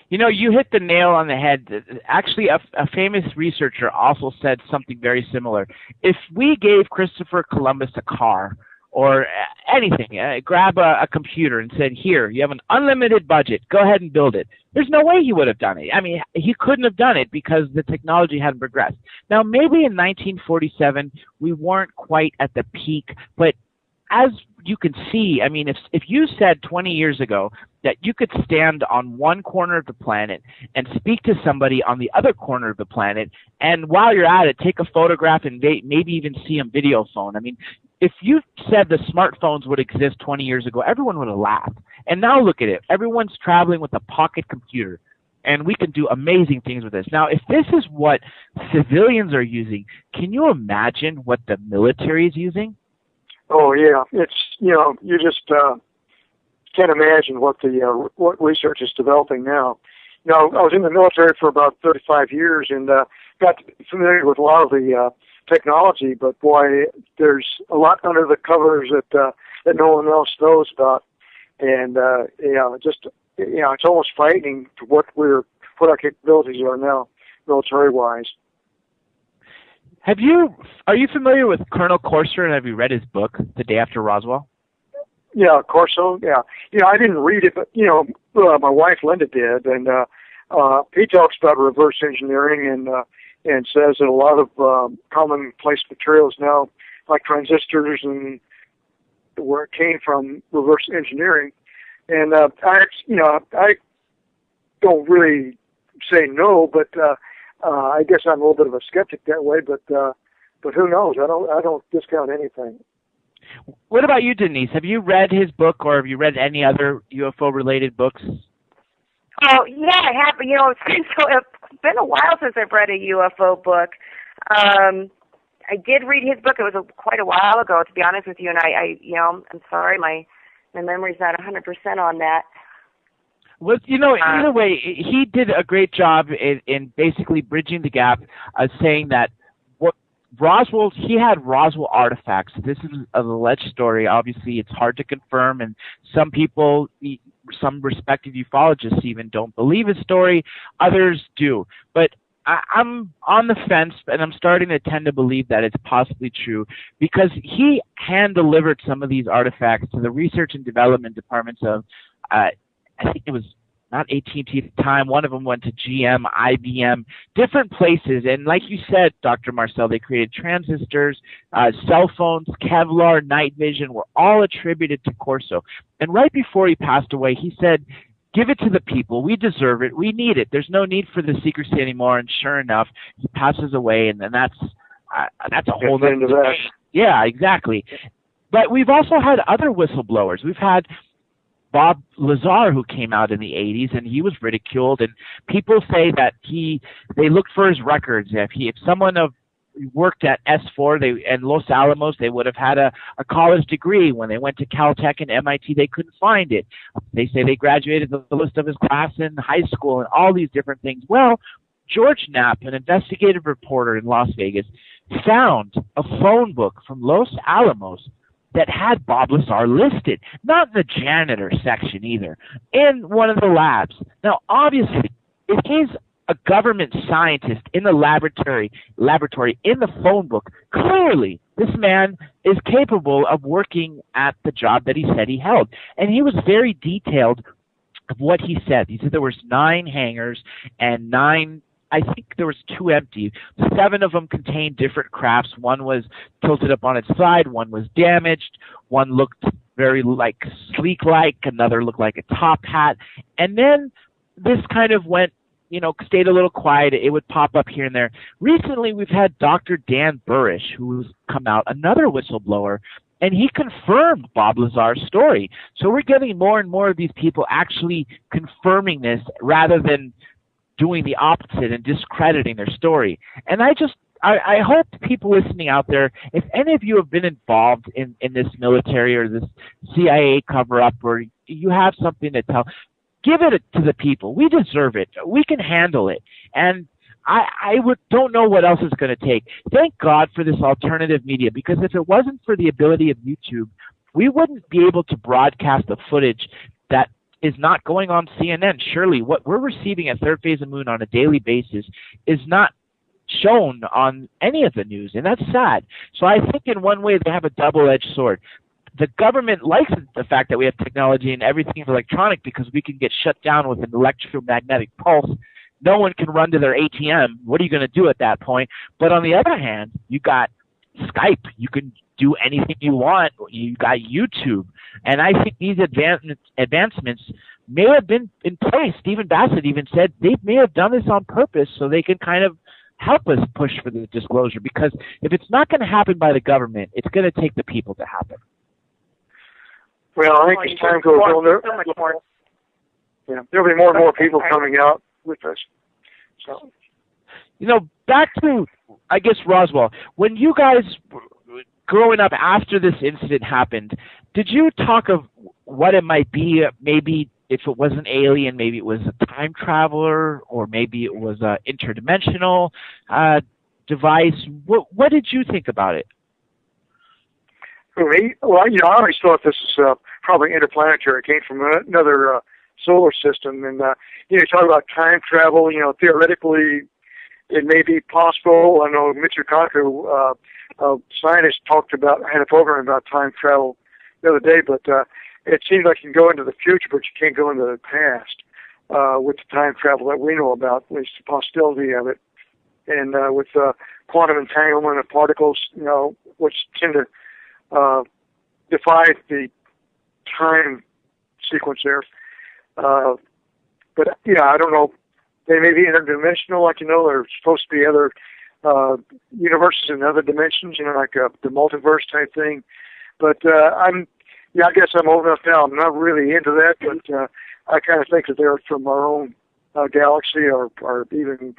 You hit the nail on the head. Actually, a famous researcher also said something very similar. If we gave Christopher Columbus a car or anything, grab a computer and said, here, you have an unlimited budget, go ahead and build it, there's no way he would have done it. I mean, he couldn't have done it because the technology hadn't progressed. Now, maybe in 1947, we weren't quite at the peak, but as you can see, I mean, if you said 20 years ago that you could stand on one corner of the planet and speak to somebody on the other corner of the planet, and while you're at it, take a photograph and maybe even see them video phone. I mean, if you said the smartphones would exist 20 years ago, everyone would have laughed. And now look at it. Everyone's traveling with a pocket computer, and we can do amazing things with this. Now, if this is what civilians are using, can you imagine what the military is using? Oh yeah, it's you just can't imagine what what research is developing now. I was in the military for about 35 years and got familiar with a lot of the technology, but boy, there's a lot under the covers that no one else knows about, and it's almost frightening to what our capabilities are now, military wise. Are you familiar with Colonel Corser, and have you read his book, The Day After Roswell? Yeah, Corso. Yeah, I didn't read it, but my wife Linda did, and he talks about reverse engineering and says that a lot of commonplace materials now, like transistors and where it came from, reverse engineering. And I don't really say no, but I guess I'm a little bit of a skeptic that way, but who knows? I don't discount anything. What about you, Denise? Have you read his book, or have you read any other UFO-related books? Oh yeah, I have. It's been a while since I've read a UFO book. I did read his book. It was quite a while ago, to be honest with you. And I'm sorry, my memory's not 100% on that. Well, either way, he did a great job in basically bridging the gap, saying that Roswell, he had Roswell artifacts. This is an alleged story. Obviously, it's hard to confirm, and some people, some respected ufologists even don't believe his story. Others do. But I'm on the fence, and I'm starting to tend to believe that it's possibly true because he hand-delivered some of these artifacts to the research and development departments of, I think it was not AT&T at the time. One of them went to GM, IBM, different places. And like you said, Dr. Marcel, they created transistors, cell phones, Kevlar, night vision, were all attributed to Corso. And right before he passed away, he said, give it to the people. We deserve it. We need it. There's no need for the secrecy anymore. And sure enough, he passes away, and then that's a whole other debate. Yeah, exactly. But we've also had other whistleblowers. We've had Bob Lazar, who came out in the 80s, and he was ridiculed. And people say that they looked for his records. If someone worked at S4 and Los Alamos, they would have had a college degree. When they went to Caltech and MIT, they couldn't find it. They say they graduated the list of his class in high school and all these different things. Well, George Knapp, an investigative reporter in Las Vegas, found a phone book from Los Alamos that had Bob Lazar listed, not in the janitor section either, in one of the labs. Now, obviously, if he's a government scientist in the laboratory in the phone book, clearly this man is capable of working at the job that he said he held. And he was very detailed of what he said. He said there was 9 hangars and 9, I think there was 2 empty. 7 of them contained different crafts. One was tilted up on its side. One was damaged. One looked very sleek-like. Another looked like a top hat. And then this kind of went, stayed a little quiet. It would pop up here and there. Recently, we've had Dr. Dan Burrish, who's come out, another whistleblower, and he confirmed Bob Lazar's story. So we're getting more and more of these people actually confirming this rather than doing the opposite and discrediting their story. And I hope people listening out there, if any of you have been involved in this military or this CIA cover-up, or you have something to tell, give it to the people. We deserve it. We can handle it. And I don't know what else it's going to take. Thank God for this alternative media, because if it wasn't for the ability of YouTube, we wouldn't be able to broadcast the footage that is not going on CNN. Surely what we're receiving at Third Phase of Moon on a daily basis is not shown on any of the news, and that's sad. So I think in one way they have a double-edged sword. The government likes the fact that we have technology and everything is electronic because we can get shut down with an electromagnetic pulse. No one can run to their ATM. What are you going to do at that point? But on the other hand, you got Skype. You can do anything you want. You got YouTube. And I think these advancements may have been in place. Stephen Bassett even said they may have done this on purpose so they can kind of help us push for the disclosure, because if it's not going to happen by the government, it's going to take the people to happen. Well, I think as time goes on, there'll be more and more people coming out with us. So, back to, I guess, Roswell. When you guys, growing up after this incident happened, did you talk of what it might be? Maybe if it was an alien, maybe it was a time traveler, or maybe it was an interdimensional device. What did you think about it? For me, well, I always thought this was probably interplanetary. It came from another solar system. And, you talk about time travel, theoretically, it may be possible. I know Mitchell Kaku, a scientist, had a program about time travel the other day, but it seems like you can go into the future, but you can't go into the past with the time travel that we know about, at least the possibility of it. And with quantum entanglement of particles, which tend to defy the time sequence there. But, I don't know. They may be interdimensional, like, there's supposed to be other universes in other dimensions, like the multiverse type thing. But I guess I'm old enough now. I'm not really into that, but I kind of think that they're from our own galaxy or even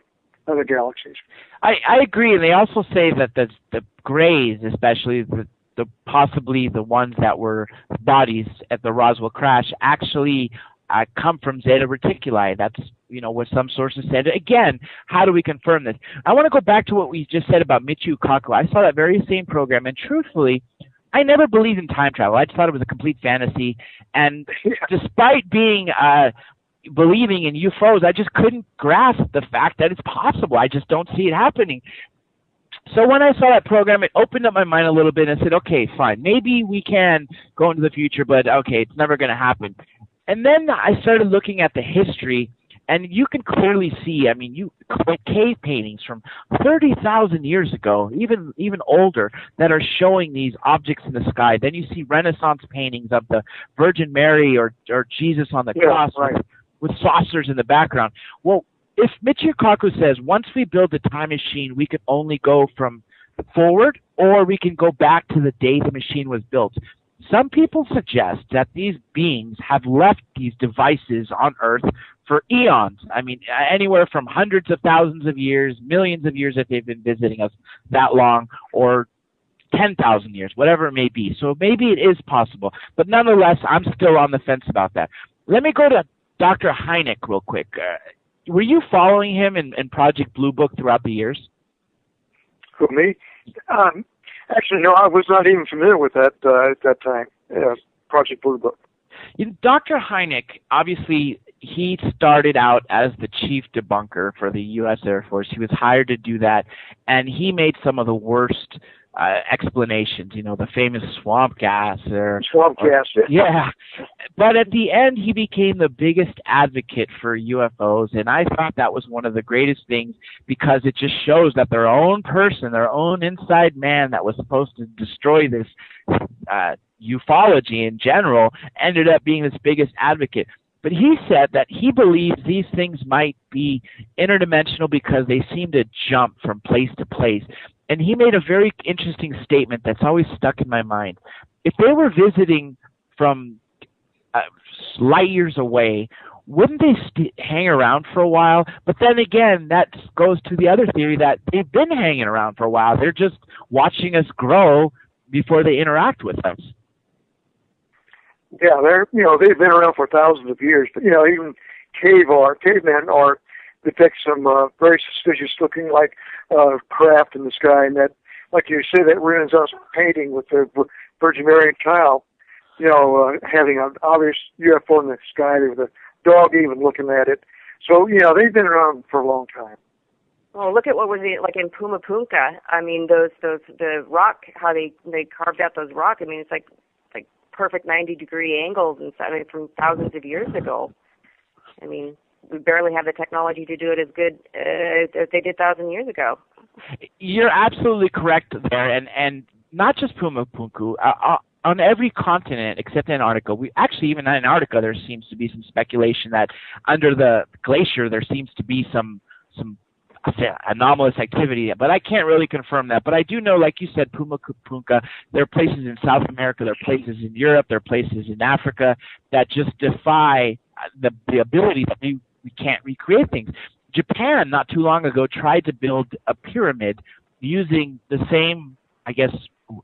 other galaxies. I agree, and they also say that the grays, especially the possibly the ones that were bodies at the Roswell crash, actually come from Zeta Reticuli. That's, what some sources said. Again, how do we confirm this? I want to go back to what we just said about Michio Kaku. I saw that very same program, and truthfully, I never believed in time travel. I just thought it was a complete fantasy. And despite being believing in UFOs, I just couldn't grasp the fact that it's possible. I just don't see it happening. So when I saw that program, it opened up my mind a little bit and said, okay, fine, maybe we can go into the future, but okay, it's never going to happen. And then I started looking at the history, and you can clearly see, cave paintings from 30,000 years ago, even older, that are showing these objects in the sky. Then you see Renaissance paintings of the Virgin Mary or Jesus on the cross, right, with saucers in the background. Well, if Michio Kaku says once we build the time machine, we can only go from forward, or we can go back to the day the machine was built, some people suggest that these beings have left these devices on Earth for eons. Anywhere from hundreds of thousands of years, millions of years if they've been visiting us that long, or 10,000 years, whatever it may be. So maybe it is possible. But nonetheless, I'm still on the fence about that. Let me go to Dr. Hynek real quick. Were you following him in Project Blue Book throughout the years? Who, me? Actually, no, I was not even familiar with that at that time, Project Blue Book. Dr. Hynek, obviously, he started out as the chief debunker for the U.S. Air Force. He was hired to do that, and he made some of the worst explanations, the famous swamp gas. Swamp gas. Yeah. But at the end, he became the biggest advocate for UFOs, and I thought that was one of the greatest things, because it just shows that their own person, their own inside man that was supposed to destroy this ufology in general, ended up being this biggest advocate. But he said that he believes these things might be interdimensional because they seem to jump from place to place. And he made a very interesting statement that's always stuck in my mind. If they were visiting from light years away, wouldn't they hang around for a while? But then again, that goes to the other theory that they've been hanging around for a while. They're just watching us grow before they interact with us. Yeah, they've been around for thousands of years. But, even caveman art depicts some very suspicious looking craft in the sky, and that, like you say, that Renaissance painting with the Virgin Mary and child, having an obvious UFO in the sky, with a dog even looking at it. So, they've been around for a long time. Well, look at what was it like in Pumapunka. The rock, how they carved out those rocks. It's like perfect 90-degree angles and stuff. From thousands of years ago. We barely have the technology to do it as good as they did 1,000 years ago. You're absolutely correct there, and not just Pumapunku. On every continent except Antarctica, even in Antarctica, there seems to be some speculation that under the glacier there seems to be some anomalous activity, but I can't really confirm that. But I do know, like you said, Pumapunka, there are places in South America, there are places in Europe, there are places in Africa that just defy the ability that we can't recreate things. Japan, not too long ago, tried to build a pyramid using the same, I guess,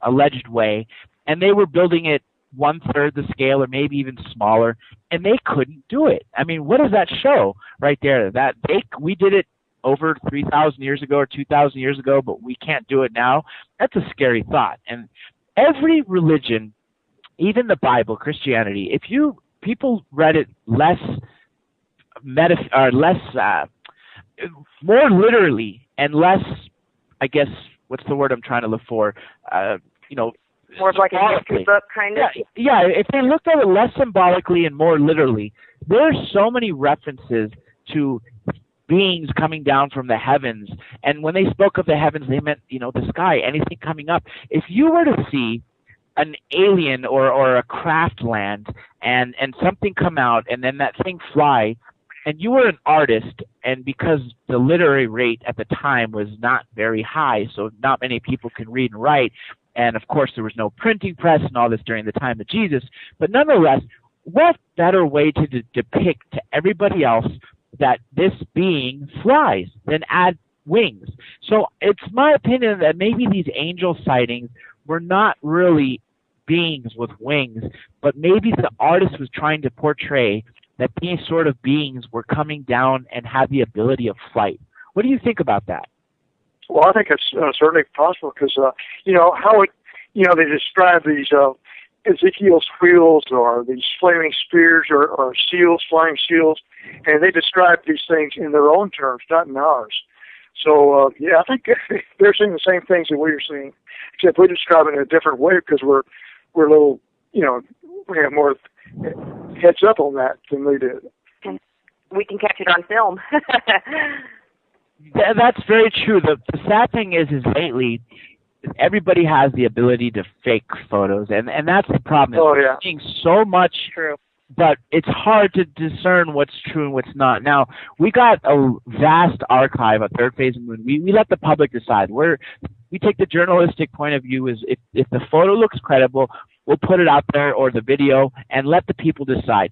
alleged way, and they were building it 1/3 the scale or maybe even smaller, and they couldn't do it. What does that show right there? That we did it over 3,000 years ago or 2,000 years ago, but we can't do it now. That's a scary thought. And every religion, even the Bible, Christianity, people read it more literally and less, I guess, what's the word I'm trying to look for? More of like a history book kind of? Yeah, if they looked at it less symbolically and more literally, there are so many references to beings coming down from the heavens. And when they spoke of the heavens, they meant, the sky, anything coming up. If you were to see an alien or a craft land and something come out and then that thing fly, and you were an artist, and because the literary rate at the time was not very high, so not many people can read and write, and of course there was no printing press and all this during the time of Jesus, but nonetheless, what better way to depict to everybody else that this being flies than add wings? So it's my opinion that maybe these angel sightings were not really beings with wings, but maybe the artist was trying to portray that these sort of beings were coming down and had the ability of flight. What do you think about that? Well, I think it's certainly possible because, how it, they describe these Ezekiel's wheels or these flaming spears or seals, flying seals, and they describe these things in their own terms, not in ours. So, I think they're seeing the same things that we're seeing, except we describe it in a different way because we're a little, we have more heads up on that than they did. We can catch it on film. That's very true. The sad thing is lately, everybody has the ability to fake photos, and that's the problem. We're seeing so much, True. But it's hard to discern what's true and what's not. Now, we got a vast archive at Third Phase of the Moon. We let the public decide. We take the journalistic point of view is if the photo looks credible, we'll put it out there, or the video, and let the people decide.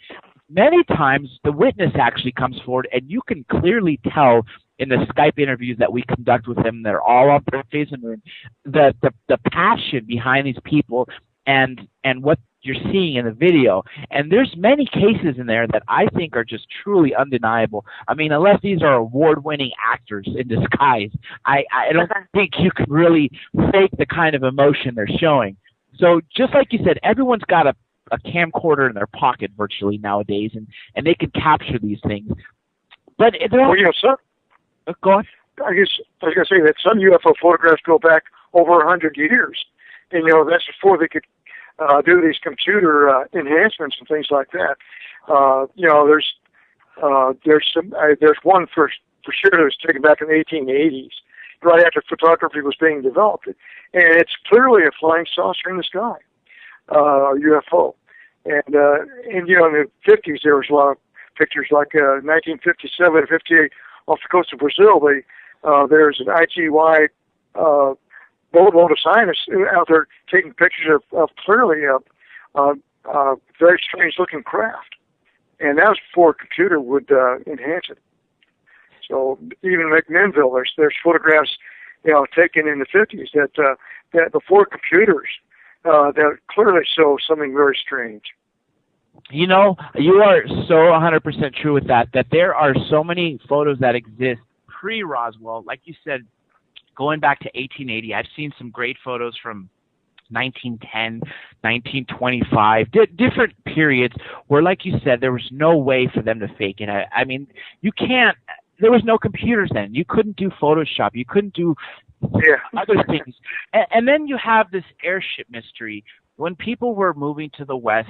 Many times, the witness actually comes forward, and you can clearly tell in the Skype interviews that we conduct with them, they're all on Third Phase of the Moon, the passion behind these people and what you're seeing in the video. And there's many cases in there that I think are just truly undeniable. I mean, unless these are award-winning actors in disguise, I don't think you can really fake the kind of emotion they're showing. So just like you said, everyone's got a camcorder in their pocket virtually nowadays, and they can capture these things. But go on. I guess I was going to say that some UFO photographs go back over 100 years, and that's before they could do these computer enhancements and things like that. There's one for sure that was taken back in the 1880s, right after photography was being developed, and it's clearly a flying saucer in the sky, UFO. And in the 50s there was a lot of pictures, like 1957 and 58 off the coast of Brazil. There's an IGY boatload of scientists out there taking pictures of clearly very strange-looking craft, and that was before a computer would enhance it. So even McMinnville, there's photographs, taken in the 50s that before computers that clearly show something very strange. You are so 100% true with that there are so many photos that exist pre-Roswell, like you said, going back to 1880. I've seen some great photos from 1910, 1925, different periods where, like you said, there was no way for them to fake it. I mean, you can't, there was no computers then. You couldn't do Photoshop. You couldn't do other things. And then you have this airship mystery. When people were moving to the West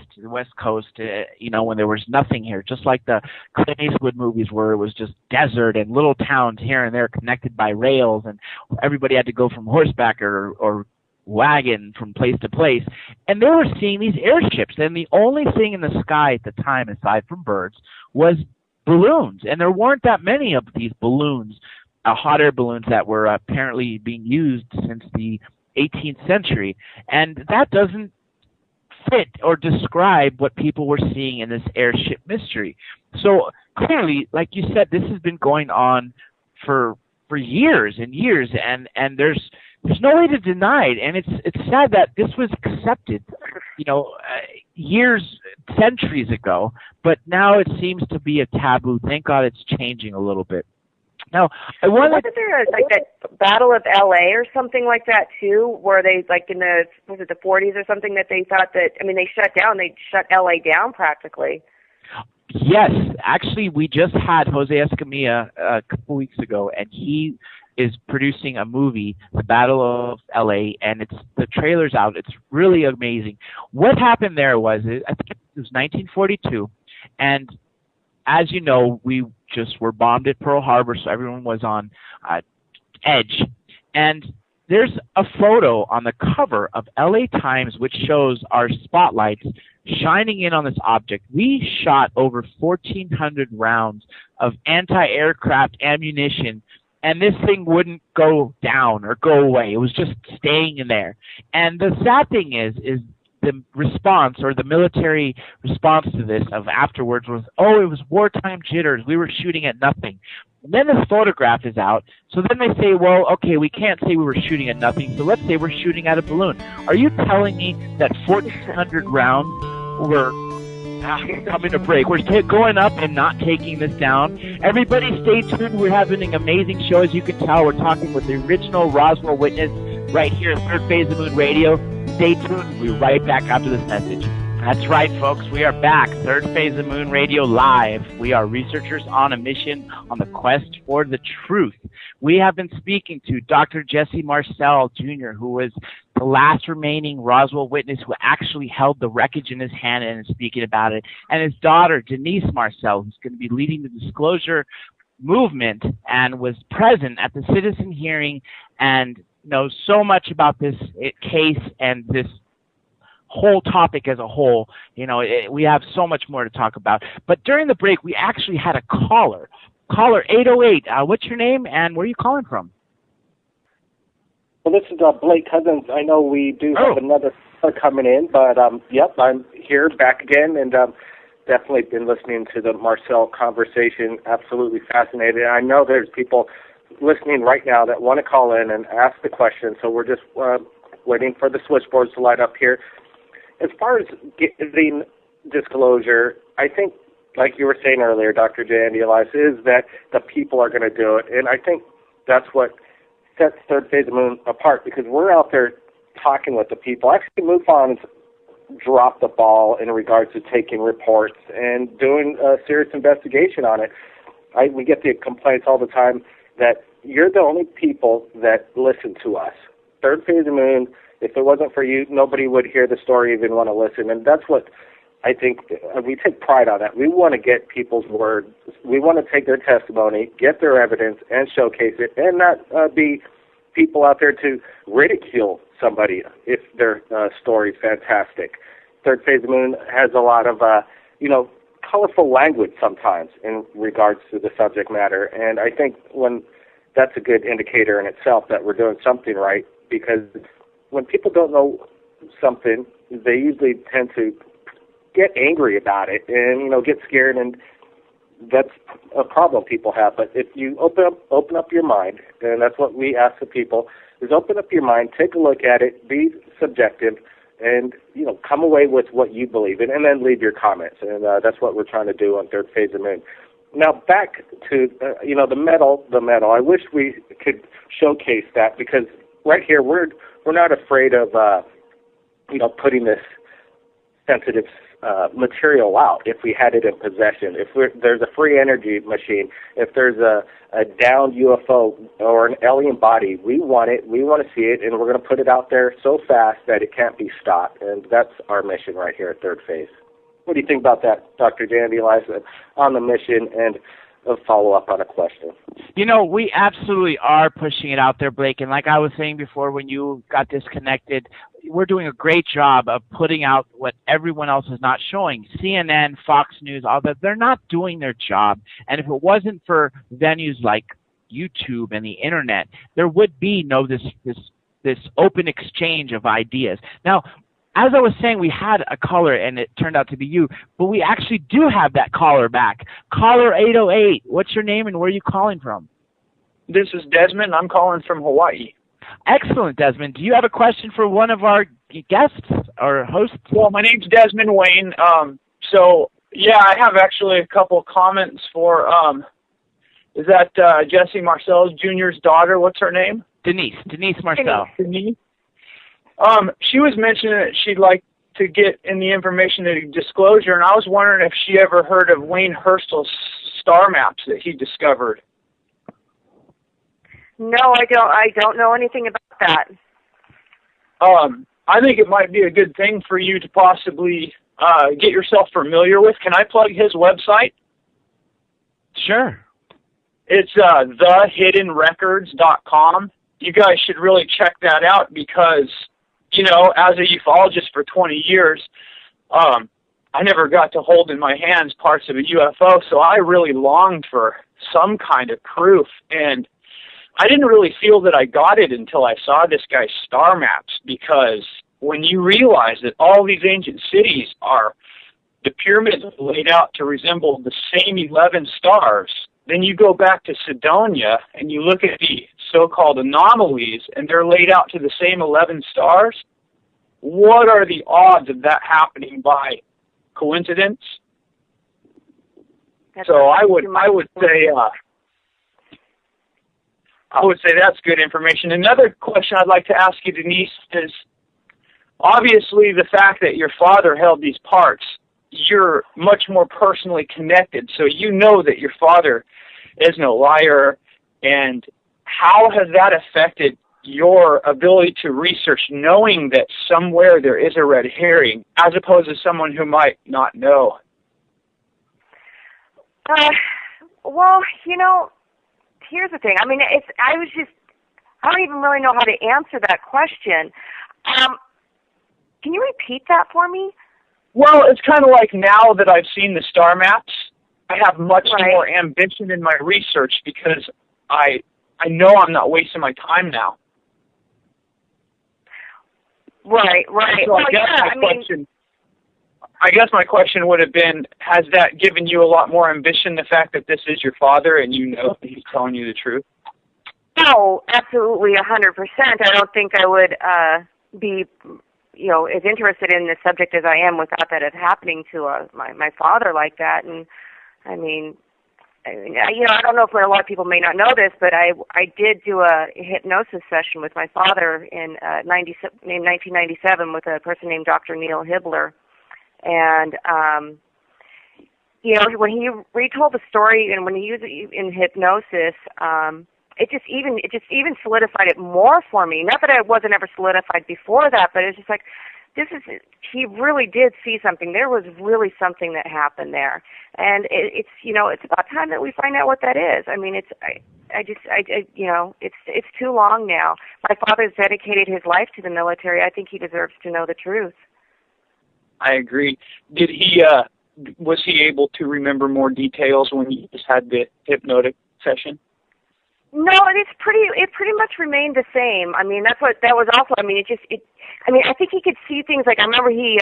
Coast, when there was nothing here, just like the Clint Eastwood movies where it was just desert and little towns here and there connected by rails, and everybody had to go from horseback or wagon from place to place. And they were seeing these airships, and the only thing in the sky at the time, aside from birds, was balloons. And there weren't that many of these balloons, hot air balloons, that were apparently being used since the 18th century. And that doesn't fit or describe what people were seeing in this airship mystery. So clearly, like you said, this has been going on for years and years, and there's no way to deny it. And it's sad that this was accepted, years, centuries ago, but now it seems to be a taboo. Thank God it's changing a little bit. Now, wasn't there like that Battle of L.A. or something like that too, where they, like in the 40s or something, that they thought that, they shut L.A. down practically. Yes, actually, we just had Jose Escamilla a couple weeks ago, and he is producing a movie, The Battle of L.A., and the trailer's out. It's really amazing. What happened there was, I think it was 1942, and as you know, we just were bombed at Pearl Harbor, so everyone was on edge. And there's a photo on the cover of LA Times which shows our spotlights shining in on this object. We shot over 1,400 rounds of anti-aircraft ammunition, and this thing wouldn't go down or go away. It was just staying in there. And the sad thing is the response, or the military response to this of afterwards, was, it was wartime jitters. We were shooting at nothing. And then this photograph is out. So then they say, well, okay, we can't say we were shooting at nothing, so let's say we're shooting at a balloon. Are you telling me that 1,400 rounds were We're coming to break. We're going up and not taking this down. Everybody stay tuned. We're having an amazing show. As you can tell, we're talking with the original Roswell witness right here at Third Phase of Moon Radio. Stay tuned. We'll be right back after this message. That's right, folks. We are back. Third Phase of Moon Radio live. We are researchers on a mission on the quest for the truth. We have been speaking to Dr. Jesse Marcel, Jr., who was the last remaining Roswell witness who actually held the wreckage in his hand and is speaking about it, and his daughter, Denise Marcel, who's going to be leading the disclosure movement and was present at the citizen hearing and knows so much about this case and this whole topic as a whole. We have so much more to talk about. But during the break, we actually had a caller. Caller 808. What's your name and where are you calling from? Well, this is Blake Cousins. I know we do have another coming in, but yep, I'm here back again, and definitely been listening to the Marcel conversation. Absolutely fascinated. I know there's people listening right now that want to call in and ask the question, so we're just waiting for the switchboards to light up here. As far as getting disclosure, I think, like you were saying earlier, Dr. J. and Elias, is that the people are going to do it. And I think that's what sets Third Phase of Moon apart, because we're out there talking with the people. Actually, MUFON's dropped the ball in regards to taking reports and doing a serious investigation on it. We get the complaints all the time that you're the only people that listen to us. Third Phase of Moon, if it wasn't for you, nobody would hear the story, even want to listen. And that's what I think we take pride on that. We want to get people's word. We want to take their testimony, get their evidence, and showcase it, and not be people out there to ridicule somebody if their story's fantastic. Third Phase of Moon has a lot of, colorful language sometimes in regards to the subject matter. And I think that's a good indicator in itself that we're doing something right, because when people don't know something, they usually tend to get angry about it and, get scared, and that's a problem people have. But if you open up your mind, and that's what we ask the people, is open up your mind, take a look at it, be subjective, and, come away with what you believe in, and then leave your comments. And that's what we're trying to do on Third Phase of Moon. Now, back to, the metal. I wish we could showcase that, because right here, we're not afraid of, putting this sensitive material out if we had it in possession. If there's a free energy machine, if there's a downed UFO or an alien body, we want it, we want to see it, and we're going to put it out there so fast that it can't be stopped. And that's our mission right here at Third Phase. What do you think about that, Dr. Jandy Eliza, on the mission and a follow-up on a question? We absolutely are pushing it out there, Blake. And like I was saying before when you got disconnected, we're doing a great job of putting out what everyone else is not showing. CNN, Fox News, all that, they're not doing their job. And if it wasn't for venues like YouTube and the Internet, there would be this open exchange of ideas. Now, as I was saying, we had a caller, and it turned out to be you, but we actually do have that caller back. Caller 808, what's your name and where are you calling from? This is Desmond. I'm calling from Hawaii. Excellent, Desmond. Do you have a question for one of our guests or hosts? Well, my name's Desmond Wayne. I have actually a couple comments for, is that Jesse Marcel Jr.'s daughter? What's her name? Denise Marcel. Denise. She was mentioning that she'd like to get in the information to disclosure, and I was wondering if she ever heard of Wayne Herschel's star maps that he discovered. No, I don't know anything about that. I think it might be a good thing for you to possibly get yourself familiar with. Can I plug his website? Sure. It's thehiddenrecords.com. You guys should really check that out because, as a ufologist for 20 years, I never got to hold in my hands parts of a UFO, so I really longed for some kind of proof, and I didn't really feel that I got it until I saw this guy's star maps, because when you realize that all these ancient cities the pyramids are laid out to resemble the same 11 stars, then you go back to Sidonia and you look at the so-called anomalies and they're laid out to the same 11 stars. What are the odds of that happening by coincidence. So I would say that's good information. Another question I'd like to ask you, Denise, is obviously the fact that your father held these parts, you're much more personally connected, so you know that your father is no liar. And how has that affected your ability to research, knowing that somewhere there is a red herring, as opposed to someone who might not know? Well, here's the thing. I mean, I don't even really know how to answer that question. Can you repeat that for me? Well, it's kind of like now that I've seen the star maps, I have much more ambition in my research because I know I'm not wasting my time now. Right. So I guess my question would have been, has that given you a lot more ambition, the fact that this is your father and you know that he's telling you the truth? No, absolutely, 100%. I don't think I would be, as interested in the subject as I am without that happening to my father like that. And I mean, I don't know if a lot of people may not know this, but I did do a hypnosis session with my father in 1997 with a person named Dr. Neil Hibbler. And, when he retold the story and when he used it in hypnosis, it just even solidified it more for me. Not that it wasn't ever solidified before that, but it's just like, he really did see something. There was really something that happened there. And it's about time that we find out what that is. I mean, it's too long now. My father's dedicated his life to the military. I think he deserves to know the truth. I agree. Did he, was he able to remember more details when he just had the hypnotic session? No, it pretty much remained the same. I mean, that was also, I mean, I think he could see things, like, I remember he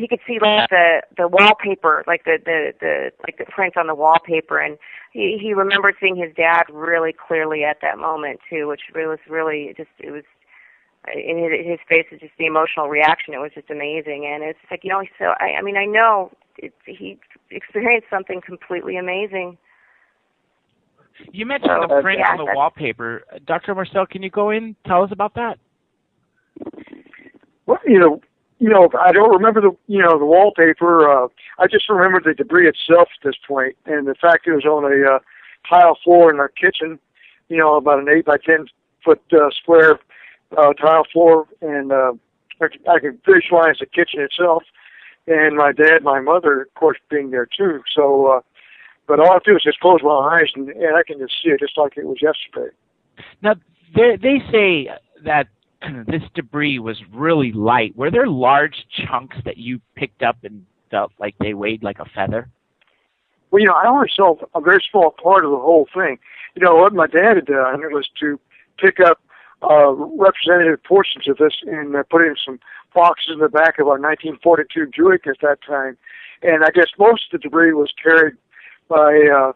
could see like the wallpaper, like the prints on the wallpaper, and he remembered seeing his dad really clearly at that moment too, which was really just, it was, in his face, is just the emotional reaction. It was just amazing, and it's like, so I know he experienced something completely amazing. You mentioned the print on the wallpaper. Dr. Marcel, can you go in, tell us about that? Well, I don't remember the wallpaper. I just remember the debris itself at this point, and the fact it was on a tile floor in our kitchen, about an 8 by 10 foot square tile floor, and I could visualize the kitchen itself, and my dad, my mother, of course, being there too. So, but all I do is just close my eyes, and I can just see it just like it was yesterday. Now, they say that this debris was really light. Were there large chunks that you picked up and felt like they weighed like a feather? Well, I only saw a very small part of the whole thing. What my dad had done was to pick up representative portions of this and put it in some boxes in the back of our 1942 Buick at that time. And I guess most of the debris was carried by a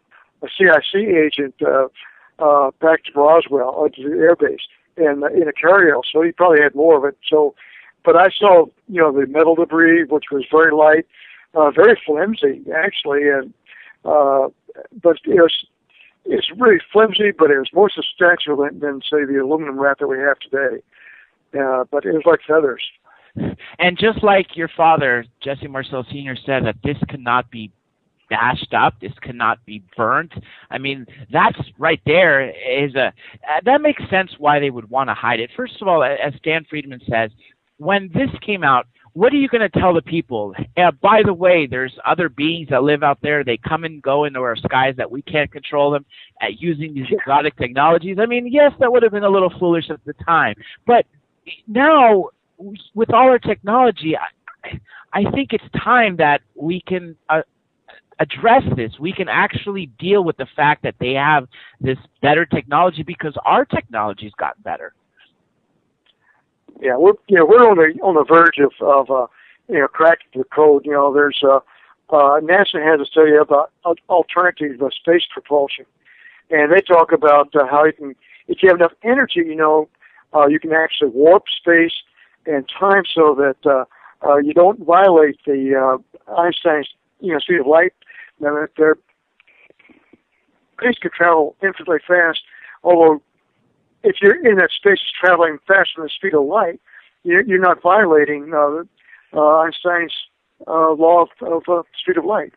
CIC agent back to Roswell, to the air base, and in a carryall. So he probably had more of it. So, but I saw, the metal debris, which was very light, very flimsy actually, and but it's really flimsy, but it was more substantial than say the aluminum wrap that we have today. But it was like feathers. And just like your father, Jesse Marcel Sr., said that this cannot be bashed up, this cannot be burnt. I mean, that's right there is that makes sense why they would want to hide it. First of all, as Stan Friedman says, when this came out, what are you going to tell the people? By the way, there's other beings that live out there. They come and go into our skies that we can't control them using these exotic technologies. I mean, yes, that would have been a little foolish at the time. But now, with all our technology, I think it's time that we can address this. We can actually deal with the fact that they have this better technology because our technology's gotten better. Yeah, we're on the verge of cracking the code. There's NASA has a study about alternative space propulsion, and they talk about how you can, if you have enough energy, you can actually warp space and time so that you don't violate the Einstein's speed of light. Now, their space could travel infinitely fast, although if you're in that space traveling faster than the speed of light, you're not violating Einstein's law of speed of light.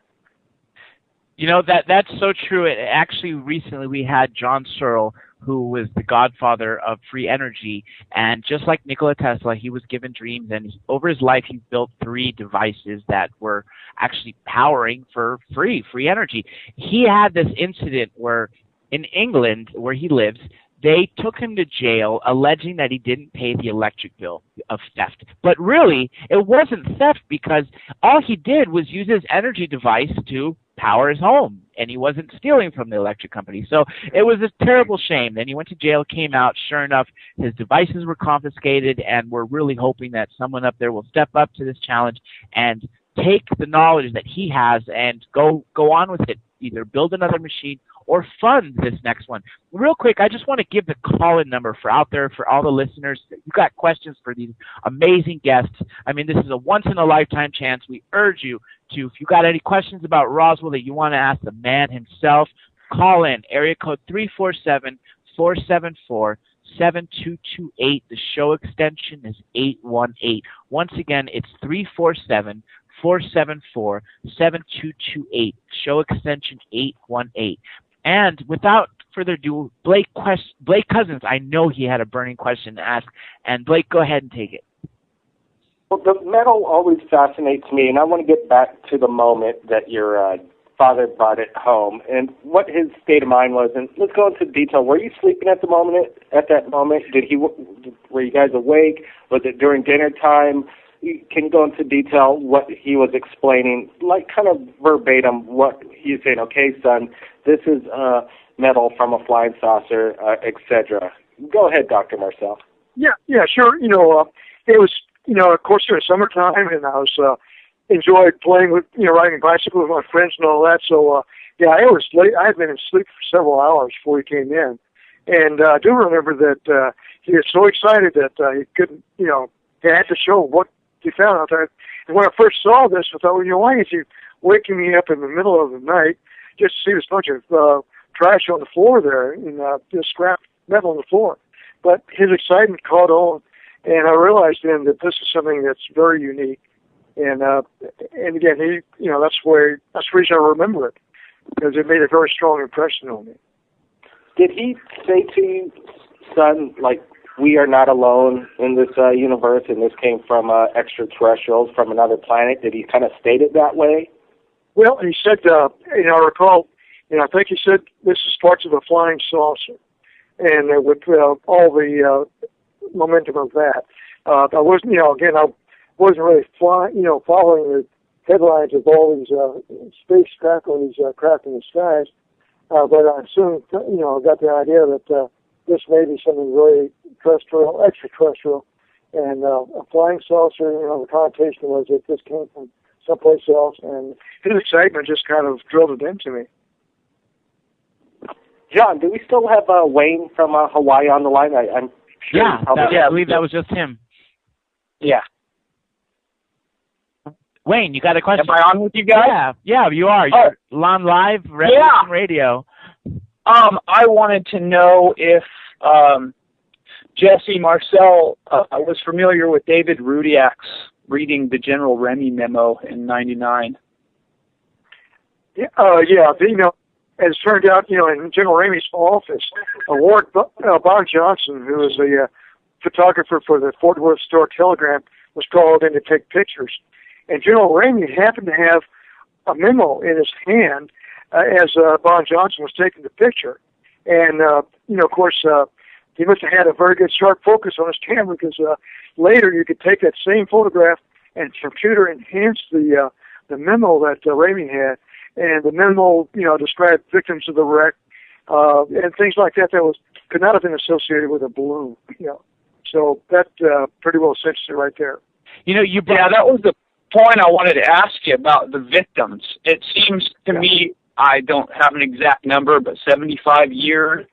You know, that's so true. Actually, recently we had John Searle, who was the godfather of free energy, and just like Nikola Tesla, he was given dreams, and over his life he built 3 devices that were actually powering for free energy. He had this incident where in England, where he lives, they took him to jail alleging that he didn't pay the electric bill of theft. But really, it wasn't theft, because all he did was use his energy device to power his home, and he wasn't stealing from the electric company. So it was a terrible shame. Then he went to jail, came out. Sure enough, his devices were confiscated, and we're really hoping that someone up there will step up to this challenge and take the knowledge that he has and go on with it, either build another machine or fund this next one. Real quick, I just want to give the call-in number for out there for all the listeners. You got questions for these amazing guests. I mean, this is a once-in-a-lifetime chance. We urge you to, if you got any questions about Roswell that you want to ask the man himself, call in, area code 347-474-7228. The show extension is 818. Once again, it's 347-474-7228. Show extension 818. And without further ado, Blake Cousins, I know he had a burning question to ask. And Blake, go ahead and take it. Well, the metal always fascinates me, and I want to get back to the moment that your father brought it home and what his state of mind was. And let's go into detail. Were you sleeping at that moment? Were you guys awake? Was it during dinner time? Can you go into detail what he was explaining, like kind of verbatim what he's saying? Okay, son, this is metal from a flying saucer, etc. Go ahead, Dr. Marcel. Yeah, sure. It was, of course, it was summertime, and I was enjoyed playing with, riding a bicycle with my friends and all that. So, I was late. I had been asleep for several hours before he came in, and I do remember that he was so excited that he couldn't, he had to show what he found out there. And when I first saw this, I thought, why is he waking me up in the middle of the night just to see this bunch of trash on the floor there, and this scrap metal on the floor? But his excitement caught on, and I realized then that this is something that's very unique. And again, that's the reason I remember it, because it made a very strong impression on me. Did he say to you, son, like, we are not alone in this universe, and this came from extraterrestrials from another planet? Did he kind of state it that way? Well, he said, I recall, I think he said this is parts of a flying saucer, and with all the momentum of that. I wasn't, again, I wasn't really following the headlines of all these spacecraft or these craft in the skies, but I soon, got the idea that this may be something really extraterrestrial, and a flying saucer, the connotation was that this came from someplace else, and his excitement just kind of drilled it into me. John, do we still have Wayne from Hawaii on the line? I'm sure. Yeah, I believe that was just him. Yeah. Wayne, you got a question? Am I on with you guys? Yeah, you are. You're on live radio. I wanted to know if Jesse Marcel was familiar with David Rudiak's reading the General Remy memo in '99. Yeah, as it turned out, in General Remy's office, Ward Bon Johnson, who was a photographer for the Fort Worth Star-Telegram, was called in to take pictures. And General Remy happened to have a memo in his hand as Bon Johnson was taking the picture. And, of course, he must have had a very good sharp focus on his camera, because later you could take that same photograph and computer enhance the memo that Remy had. And the memo, described victims of the wreck and things like that could not have been associated with a balloon. So that pretty well cinched it right there. That was the point I wanted to ask you about the victims. It seems to me, I don't have an exact number, but 75 years,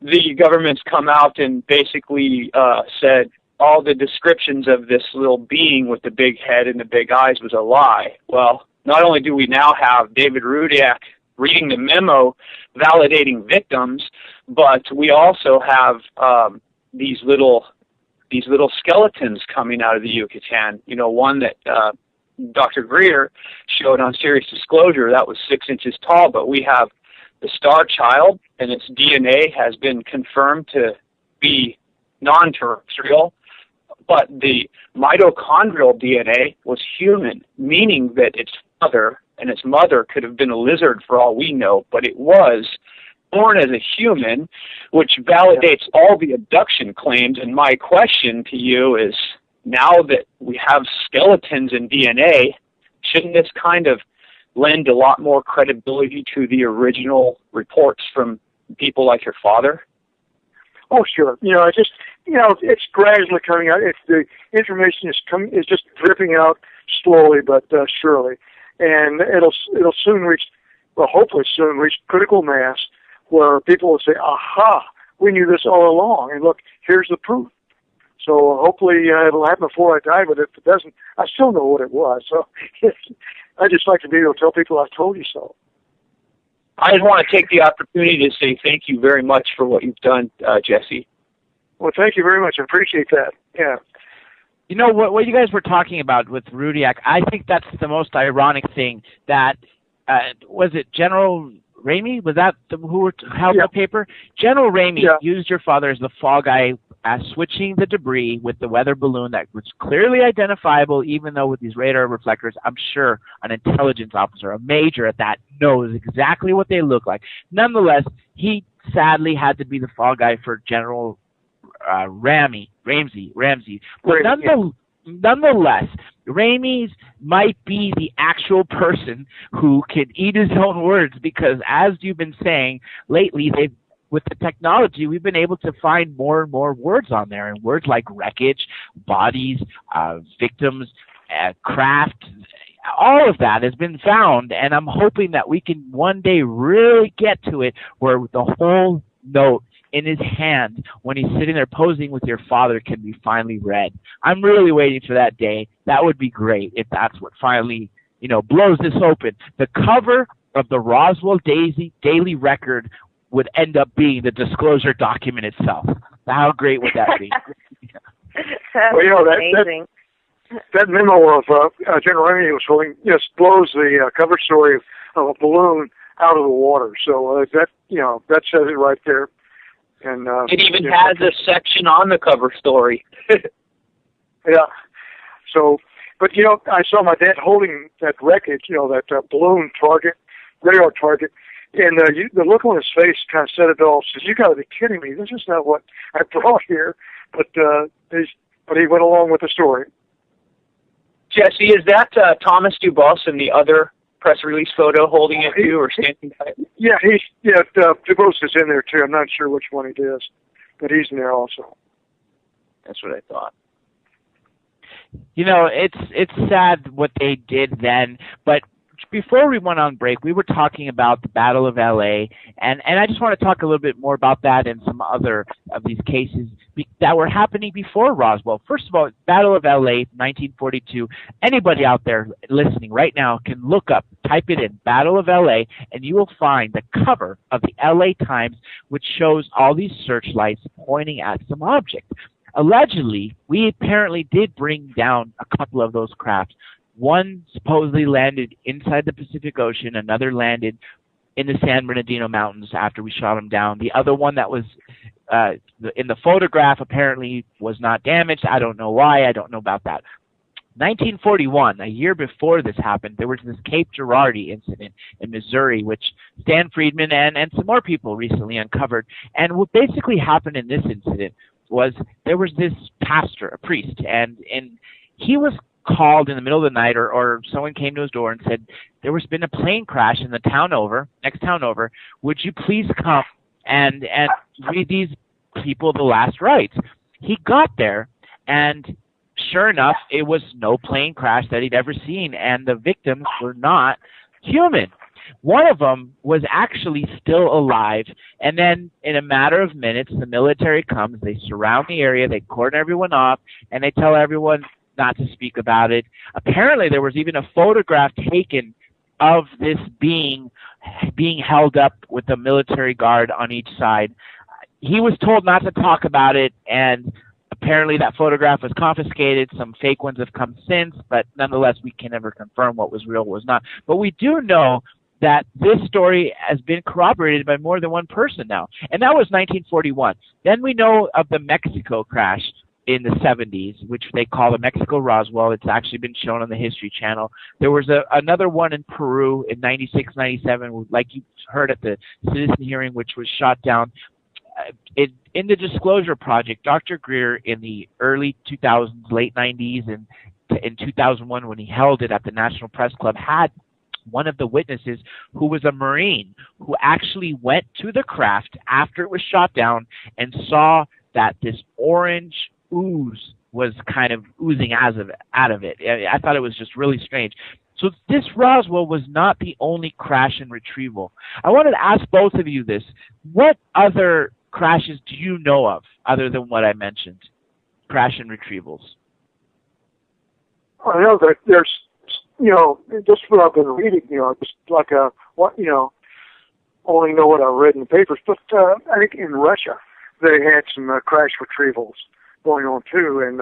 the government's come out and basically said all the descriptions of this little being with the big head and the big eyes was a lie. Well, not only do we now have David Rudiak reading the memo validating victims, but we also have these little skeletons coming out of the Yucatan. You know, one that Dr. Greer showed on Serious Disclosure, that was 6 inches tall, but we have the star child, and its DNA has been confirmed to be non-terrestrial, but the mitochondrial DNA was human, meaning that its father and its mother could have been a lizard for all we know, but it was born as a human, which validates all the abduction claims. And my question to you is, now that we have skeletons and DNA, shouldn't this kind of lend a lot more credibility to the original reports from people like your father? Oh, sure. You know, it's gradually coming out. It's the information is just dripping out slowly but surely, and it'll soon reach, well, hopefully soon reach critical mass, where people will say, "Aha, we knew this all along, and look, here's the proof." So hopefully it'll happen before I die. But if it doesn't, I still know what it was. So I just like to be able to tell people I told you so. I just want to take the opportunity to say thank you very much for what you've done, Jesse. Well, thank you very much. I appreciate that. Yeah. You know, what you guys were talking about with Rudiak, I think that's the most ironic thing. That, was it General Ramey? Was that who held the paper? General Ramey used your father as the fall guy, switching the debris with the weather balloon that was clearly identifiable, even though with these radar reflectors, I'm sure an intelligence officer, a major at that, knows exactly what they look like. Nonetheless, he sadly had to be the fall guy for General Ramsey. But nonetheless, Ramey's might be the actual person who can eat his own words, because as you've been saying lately, with the technology, we've been able to find more and more words on there, and words like wreckage, bodies, victims, craft, all of that has been found, and I'm hoping that we can one day really get to it where the whole note in his hand when he's sitting there posing with your father can be finally read. I'm really waiting for that day. That would be great if that's what finally, blows this open. The cover of the Roswell Daily Record would end up being the disclosure document itself. How great would that be? Well, amazing. That memo of General Ramey was holding just blows the cover story of a balloon out of the water. So that says it right there. And it even has a section on the cover story. Yeah. So, but I saw my dad holding that wreckage, that balloon target, radar target, and the look on his face kind of said it all. Says, "You got to be kidding me! This is not what I brought here." But he went along with the story. Jesse, is that Thomas Dubus in the other press release photo holding it too, or standing by it? Yeah, Dubus is in there too. I'm not sure which one it is, but he's in there also. That's what I thought. It's sad what they did then, but before we went on break, we were talking about the Battle of L.A., and I just want to talk a little bit more about that and some other of these cases that were happening before Roswell. First of all, Battle of L.A., 1942. Anybody out there listening right now can look up, type it in, Battle of L.A., and you will find the cover of the L.A. Times, which shows all these searchlights pointing at some object. Allegedly, we apparently did bring down a couple of those crafts. One supposedly landed inside the Pacific Ocean. Another landed in the San Bernardino Mountains after we shot them down. The other one that was in the photograph apparently was not damaged. I don't know why. I don't know about that. 1941, a year before this happened, there was this Cape Girardeau incident in Missouri, which Stan Friedman and some more people recently uncovered. And what basically happened in this incident was there was this pastor, a priest, and he was called in the middle of the night, or someone came to his door and said, there was been a plane crash in the next town over. Would you please come and read these people the last rites? He got there, and sure enough, it was no plane crash that he'd ever seen, and the victims were not human. One of them was actually still alive, and then in a matter of minutes, the military comes, they surround the area, they cordon everyone off, and they tell everyone not to speak about it. Apparently, there was even a photograph taken of this being held up with a military guard on each side. He was told not to talk about it, and apparently that photograph was confiscated. Some fake ones have come since, but nonetheless, we can never confirm what was real, what was not. But we do know that this story has been corroborated by more than one person now, and that was 1941. Then we know of the Mexico crash in the 70s, which they call the Mexico Roswell. It's actually been shown on the History Channel. There was another one in Peru in 96, 97, like you heard at the citizen hearing, which was shot down. In the Disclosure Project, Dr. Greer in the early 2000s, late 90s, and in 2001 when he held it at the National Press Club, had one of the witnesses who was a Marine who actually went to the craft after it was shot down and saw that this orange ooze was kind of oozing out of it. I thought it was just really strange. So this Roswell was not the only crash and retrieval. I wanted to ask both of you this. What other crashes do you know of other than what I mentioned? Crash and retrievals. I know that there's, just what I've been reading, just like only know what I read in the papers, but I think in Russia they had some crash retrievals going on too, and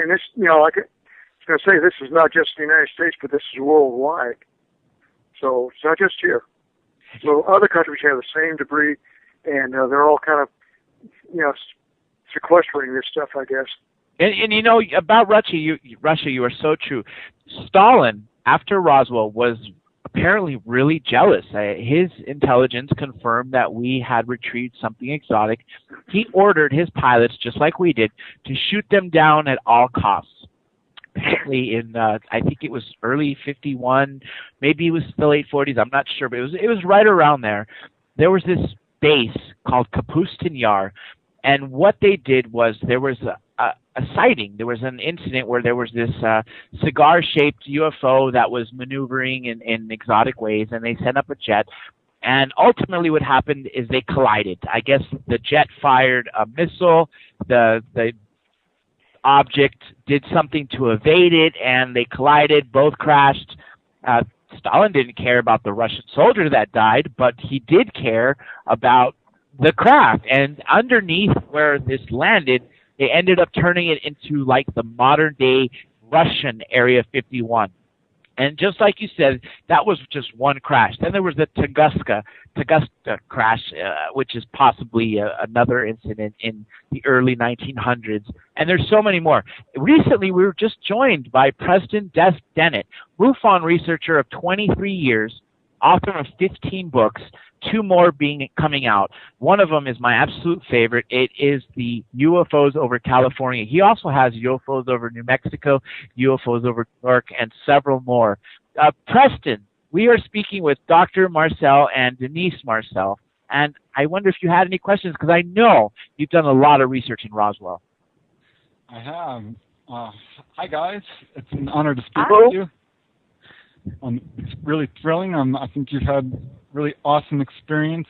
this, like I was going to say, this is not just the United States, but this is worldwide. So it's not just here. So other countries have the same debris, and they're all kind of, sequestering this stuff, I guess. And about Russia, you are so true. Stalin, after Roswell, was apparently really jealous. His intelligence confirmed that we had retrieved something exotic. He ordered his pilots, just like we did, to shoot them down at all costs. Apparently in, I think it was early 51, maybe it was the late 40s, I'm not sure, but it was right around there. There was this base called Kapustin Yar, and what they did was there was a sighting. There was an incident where there was this cigar-shaped UFO that was maneuvering in exotic ways, and they sent up a jet. And ultimately what happened is they collided. I guess the jet fired a missile, the object did something to evade it, and they collided, both crashed. Stalin didn't care about the Russian soldier that died, but he did care about the craft. And underneath where this landed, they ended up turning it into like the modern day Russian Area 51. And just like you said, that was just one crash. Then there was the Tunguska crash, which is possibly another incident in the early 1900s. And there's so many more. Recently, we were just joined by Preston Dennett, MUFON researcher of 23 years, author of 15 books, 2 more coming out. One of them is my absolute favorite. It is the UFOs over California. He also has UFOs over New Mexico, UFOs over New York, and several more. Preston, we are speaking with Dr. Marcel and Denise Marcel, and I wonder if you had any questions, because I know you've done a lot of research in Roswell. I have. Hi, guys. It's an honor to speak with you. It's really thrilling. I think you've had really awesome experience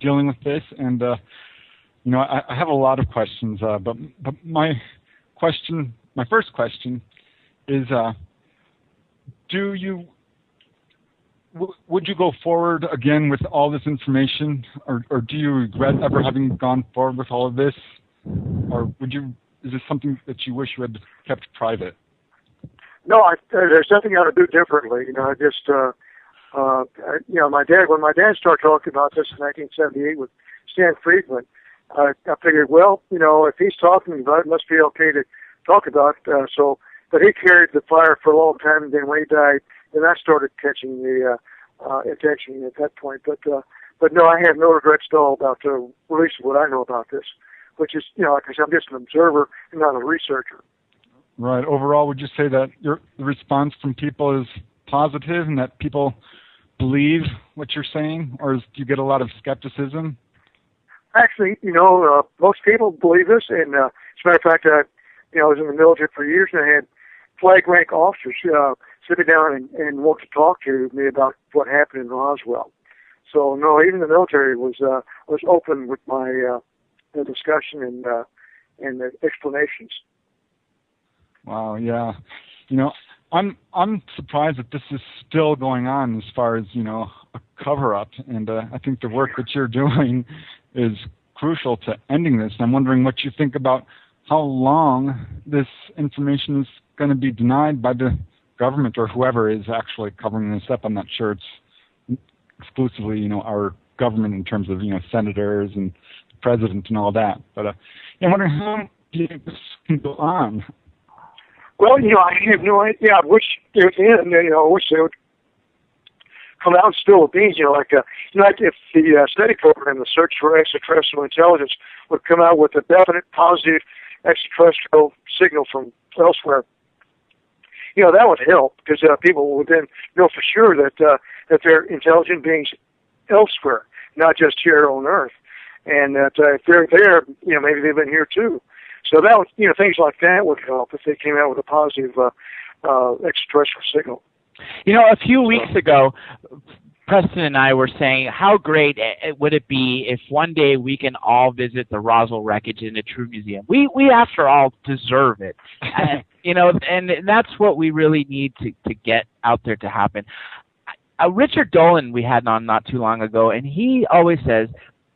dealing with this, and I have a lot of questions. But my first question is, would you go forward again with all this information, or do you regret ever having gone forward with all of this, or is this something that you wish you had kept private? No, there's nothing I would do differently. I just, when my dad started talking about this in 1978 with Stan Friedman, I figured, well, if he's talking about it, it must be okay to talk about it. But he carried the fire for a long time, and then when he died, then I started catching the attention at that point. But no, I have no regrets at all about releasing what I know about this, which is, like I said, I'm just an observer and not a researcher. Right. Overall, would you say that the response from people is positive and that people believe what you're saying, or do you get a lot of skepticism? Actually, most people believe this, and as a matter of fact, I was in the military for years, and I had flag rank officers sit me down and want to talk to me about what happened in Roswell. So no, even the military was open with my the discussion and the explanations. Wow, yeah. I'm surprised that this is still going on as far as, a cover-up. And I think the work that you're doing is crucial to ending this. I'm wondering what you think about how long this information is going to be denied by the government or whoever is actually covering this up. I'm not sure it's exclusively, our government in terms of, senators and the president and all that. But I'm wondering how long do you think this can go on? Well, I have no idea. I wish they would end. I wish they would come out and spill the beans. Like if the study program, the search for extraterrestrial intelligence, would come out with a definite positive extraterrestrial signal from elsewhere, that would help because people would then know for sure that that there are intelligent beings elsewhere, not just here on Earth, and that if they're there, maybe they've been here too. So that would, things like that would help if they came out with a positive extraterrestrial signal. A few weeks ago, Preston and I were saying how great would it be if one day we can all visit the Roswell wreckage in a true museum. We after all deserve it, and, and that's what we really need to get out there to happen. Richard Dolan we had on not too long ago, and he always says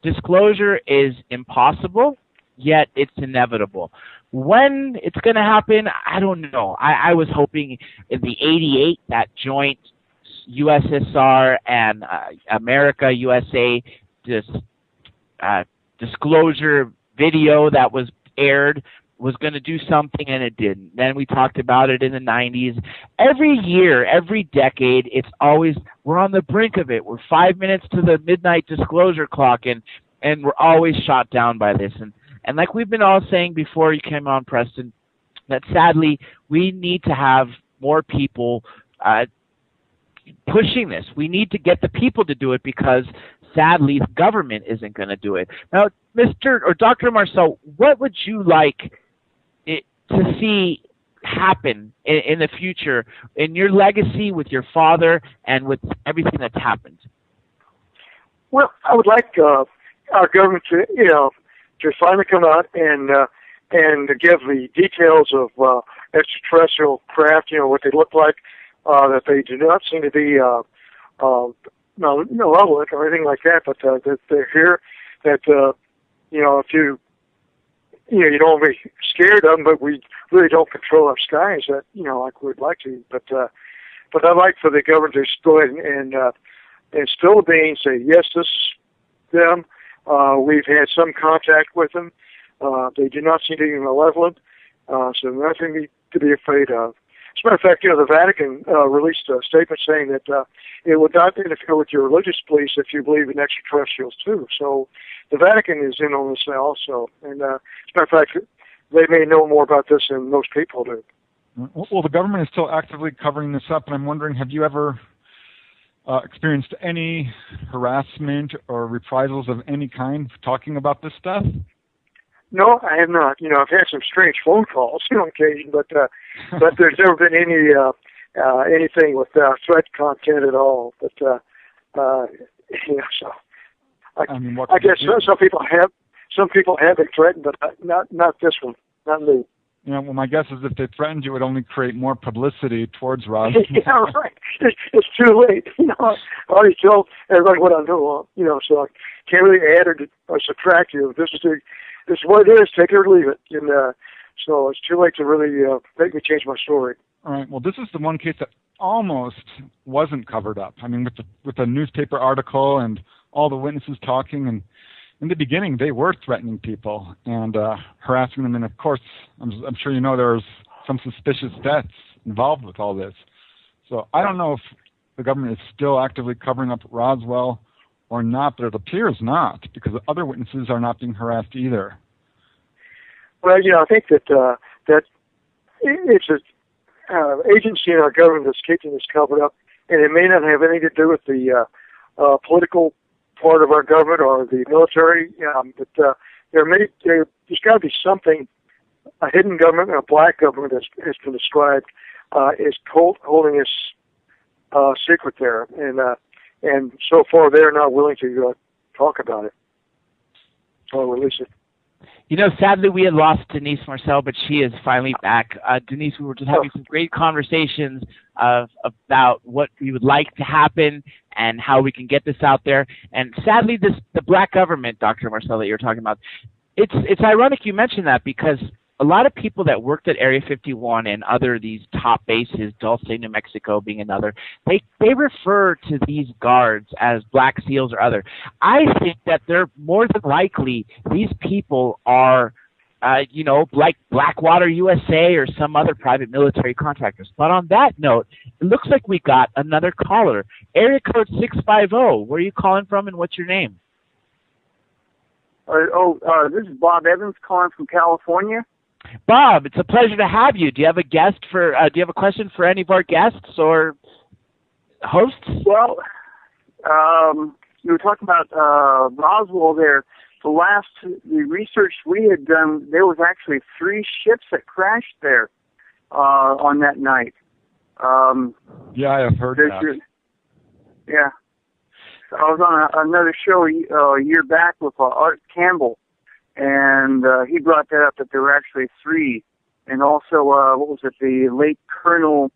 disclosure is impossible, yet it's inevitable. When it's going to happen, I don't know. I was hoping in the 88, that joint USSR and America, USA disclosure video that was aired was going to do something, and it didn't. Then we talked about it in the 90s. Every year, every decade, it's always, we're on the brink of it. We're 5 minutes to the midnight disclosure clock, and we're always shot down by this. And like we've been all saying before you came on, Preston, that sadly we need to have more people pushing this. We need to get the people to do it because sadly the government isn't going to do it. Now, Dr. Marcel, what would you like to see happen in the future in your legacy with your father and with everything that's happened? Well, I would like our government to finally come out and give the details of extraterrestrial craft, what they look like, that they do not seem to be malevolent or anything like that, but that they're here, that if you don't be scared of them, but we really don't control our skies, that like we'd like to, but I'd like for the government to just go ahead and still the being, say yes, this is them. We've had some contact with them. They do not seem to be malevolent, so nothing to be afraid of. As a matter of fact, the Vatican released a statement saying that it would not interfere with your religious beliefs if you believe in extraterrestrials too. So the Vatican is in on this also. And as a matter of fact, they may know more about this than most people do. Well, the government is still actively covering this up, and I'm wondering, have you ever experienced any harassment or reprisals of any kind talking about this stuff? No, I have not. I've had some strange phone calls on occasion, but there's never been anything with threat content at all. But so I guess some people have been threatened, but not this one, not me. Well, my guess is if they threatened you, it would only create more publicity towards Roswell. Yeah, right. It's too late. I already told everybody what I know. So I can't really add or subtract. This is what it is. Take it or leave it. And so it's too late to really make me change my story. All right. Well, this is the one case that almost wasn't covered up. I mean, with the newspaper article and all the witnesses talking, and in the beginning they were threatening people and harassing them. And of course, I'm sure there's some suspicious deaths involved with all this. So I don't know if the government is still actively covering up Roswell or not, but it appears not, because the other witnesses are not being harassed either. Well, I think that it's an agency in our government that's keeping this covered up, and it may not have anything to do with the political part of our government or the military, but there's got to be something, a hidden government and a black government that's been described is holding his secret there, and so far they're not willing to talk about it or release it. You know, sadly, we had lost Denise Marcel, but she is finally back. Denise, we were just having some great conversations about what we would like to happen and how we can get this out there. And sadly, the black government, Dr. Marcel, that you're talking about, it's ironic you mentioned that, because a lot of people that worked at Area 51 and other these top bases, Dulce, New Mexico being another, they refer to these guards as Black SEALs or other. I think that they're more than likely these people are, like Blackwater USA or some other private military contractors. But on that note, it looks like we got another caller. Area code 650. Where are you calling from and what's your name? This is Bob Evans calling from California. Bob, it's a pleasure to have you. Do you have a do you have a question for any of our guests or hosts? Well, you were talking about Roswell there. The research we had done, there was actually 3 ships that crashed there on that night. Yeah, I have heard that. Yeah. So I was on another show a year back with Art Campbell, and he brought that up, that there were actually 3. And also, what was it, the late Colonel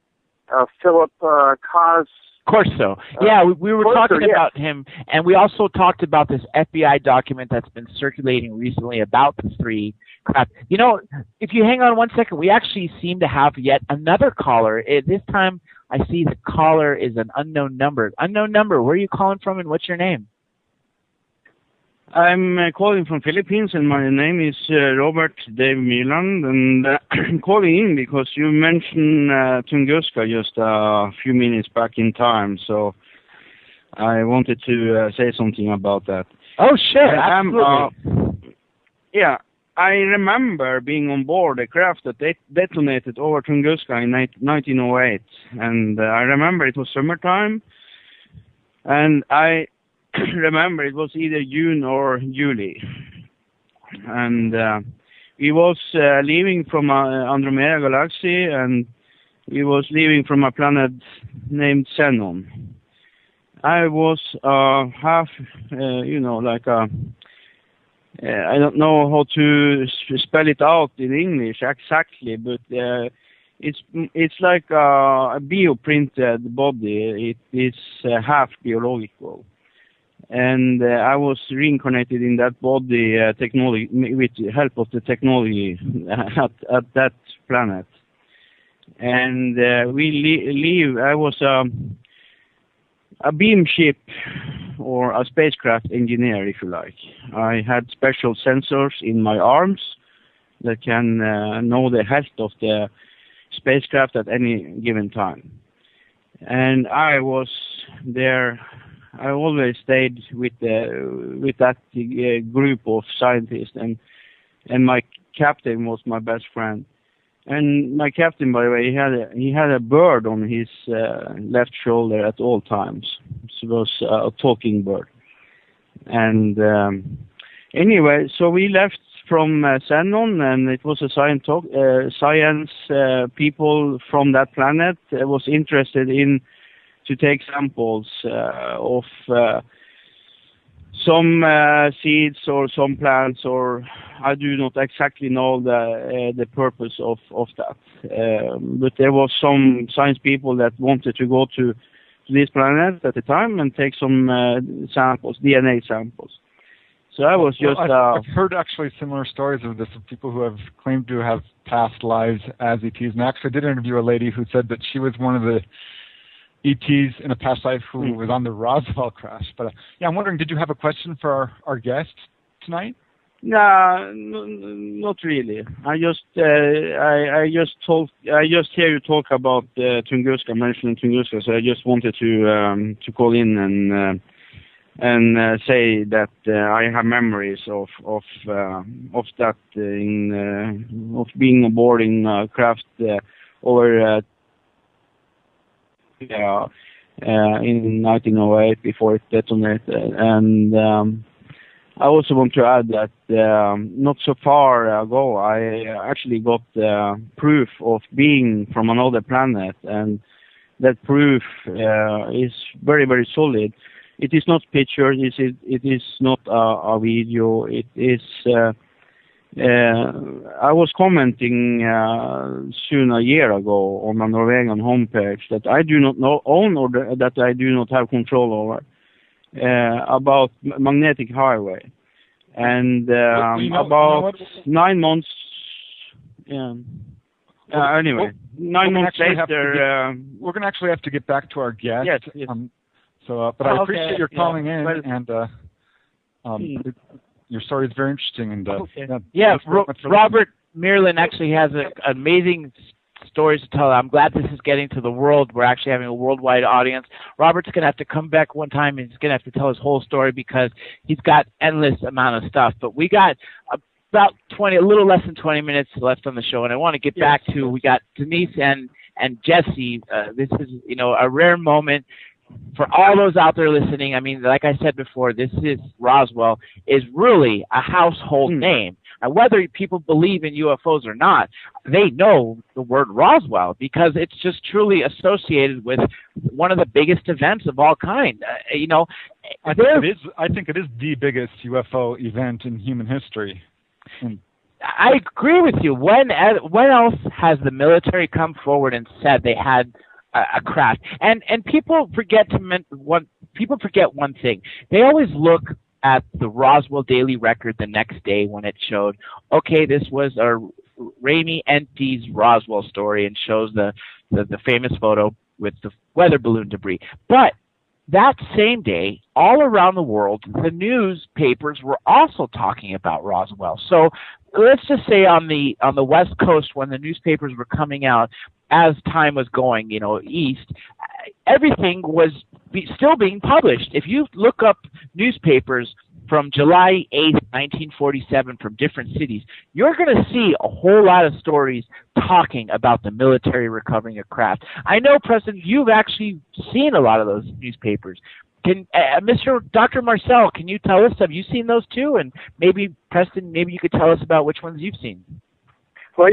Philip Corso. Yeah, we were talking about him, and we also talked about this FBI document that's been circulating recently about the 3 crap. You know, if you hang on 1 second, we actually seem to have yet another caller. This time, I see the caller is an unknown number. Unknown number, where are you calling from and what's your name? I'm calling from Philippines, and my name is Robert Dave Milan, and I'm calling in because you mentioned Tunguska just a few minutes back in time, so I wanted to say something about that. Oh, sure, absolutely. Yeah, I remember being on board a craft that detonated over Tunguska in 1908, and I remember it was summertime, and I remember it was either June or July, and we was leaving from Andromeda Galaxy, and we was leaving from a planet named Xenon. I was half, I don't know how to spell it out in English exactly, but it's like a bioprinted body. It is half biological. And I was reincarnated in that body technology with the help of the technology at that planet. And we leave. I was a beam ship or a spacecraft engineer, if you like. I had special sensors in my arms that can know the health of the spacecraft at any given time. And I was there. I always stayed with that group of scientists, and my captain was my best friend. And my captain, by the way, he had a bird on his left shoulder at all times. It was a talking bird. And anyway, so we left from Xenon, and it was a science people from that planet was interested in to take samples of some seeds or some plants, or I do not exactly know the purpose of that. But there was some science people that wanted to go to this planet at the time and take some samples, DNA samples. So I was just... I've heard actually similar stories of this, of people who have claimed to have past lives as ETs. And I actually did interview a lady who said that she was one of the ETs in a past life who was on the Roswell crash. But yeah, I'm wondering, did you have a question for our guest tonight? No, not really. I just hear you talk about Tunguska, mentioning Tunguska, so I just wanted to call in and say that I have memories of that of being aboard in craft over in 1908 before it detonated, and I also want to add that not so far ago, I actually got proof of being from another planet, and that proof is very, very solid. It is not pictures. It is not a video. It is. I was commenting soon a year ago on a Norwegian homepage that I do not own or that I do not have control over about magnetic highway, and about 9 months. Yeah. Anyway, 9 months later, we're going to actually have to get back to our guest. Yes. But I appreciate your calling in, and your story is very interesting. And Robert Merlin actually has amazing stories to tell. I'm glad this is getting to the world. We're actually having a worldwide audience. Robert's going to have to come back one time, and he's going to have to tell his whole story because he's got endless amount of stuff. But we got about a little less than 20 minutes left on the show, and I want to get back to, we got Denise and Jesse. This is, a rare moment for all those out there listening. I mean, like I said before, this is Roswell is really a household name. And whether people believe in UFOs or not, they know the word Roswell because it's just truly associated with one of the biggest events of all kind. I think it is the biggest UFO event in human history. I agree with you. When else has the military come forward and said they had a craft? And people forget one thing. They always look at the Roswell Daily Record the next day when it showed, okay, this was a Raimi Enti's Roswell story, and shows the famous photo with the weather balloon debris. But that same day, all around the world, the newspapers were also talking about Roswell. So let's just say on the West Coast, when the newspapers were coming out, as time was going, east, everything was still being published. If you look up newspapers from July 8th, 1947 from different cities, you're going to see a whole lot of stories talking about the military recovering a craft. I know, Preston, you've actually seen a lot of those newspapers. Can Dr. Marcel, can you tell us, have you seen those too? And maybe, Preston, maybe you could tell us about which ones you've seen. Well,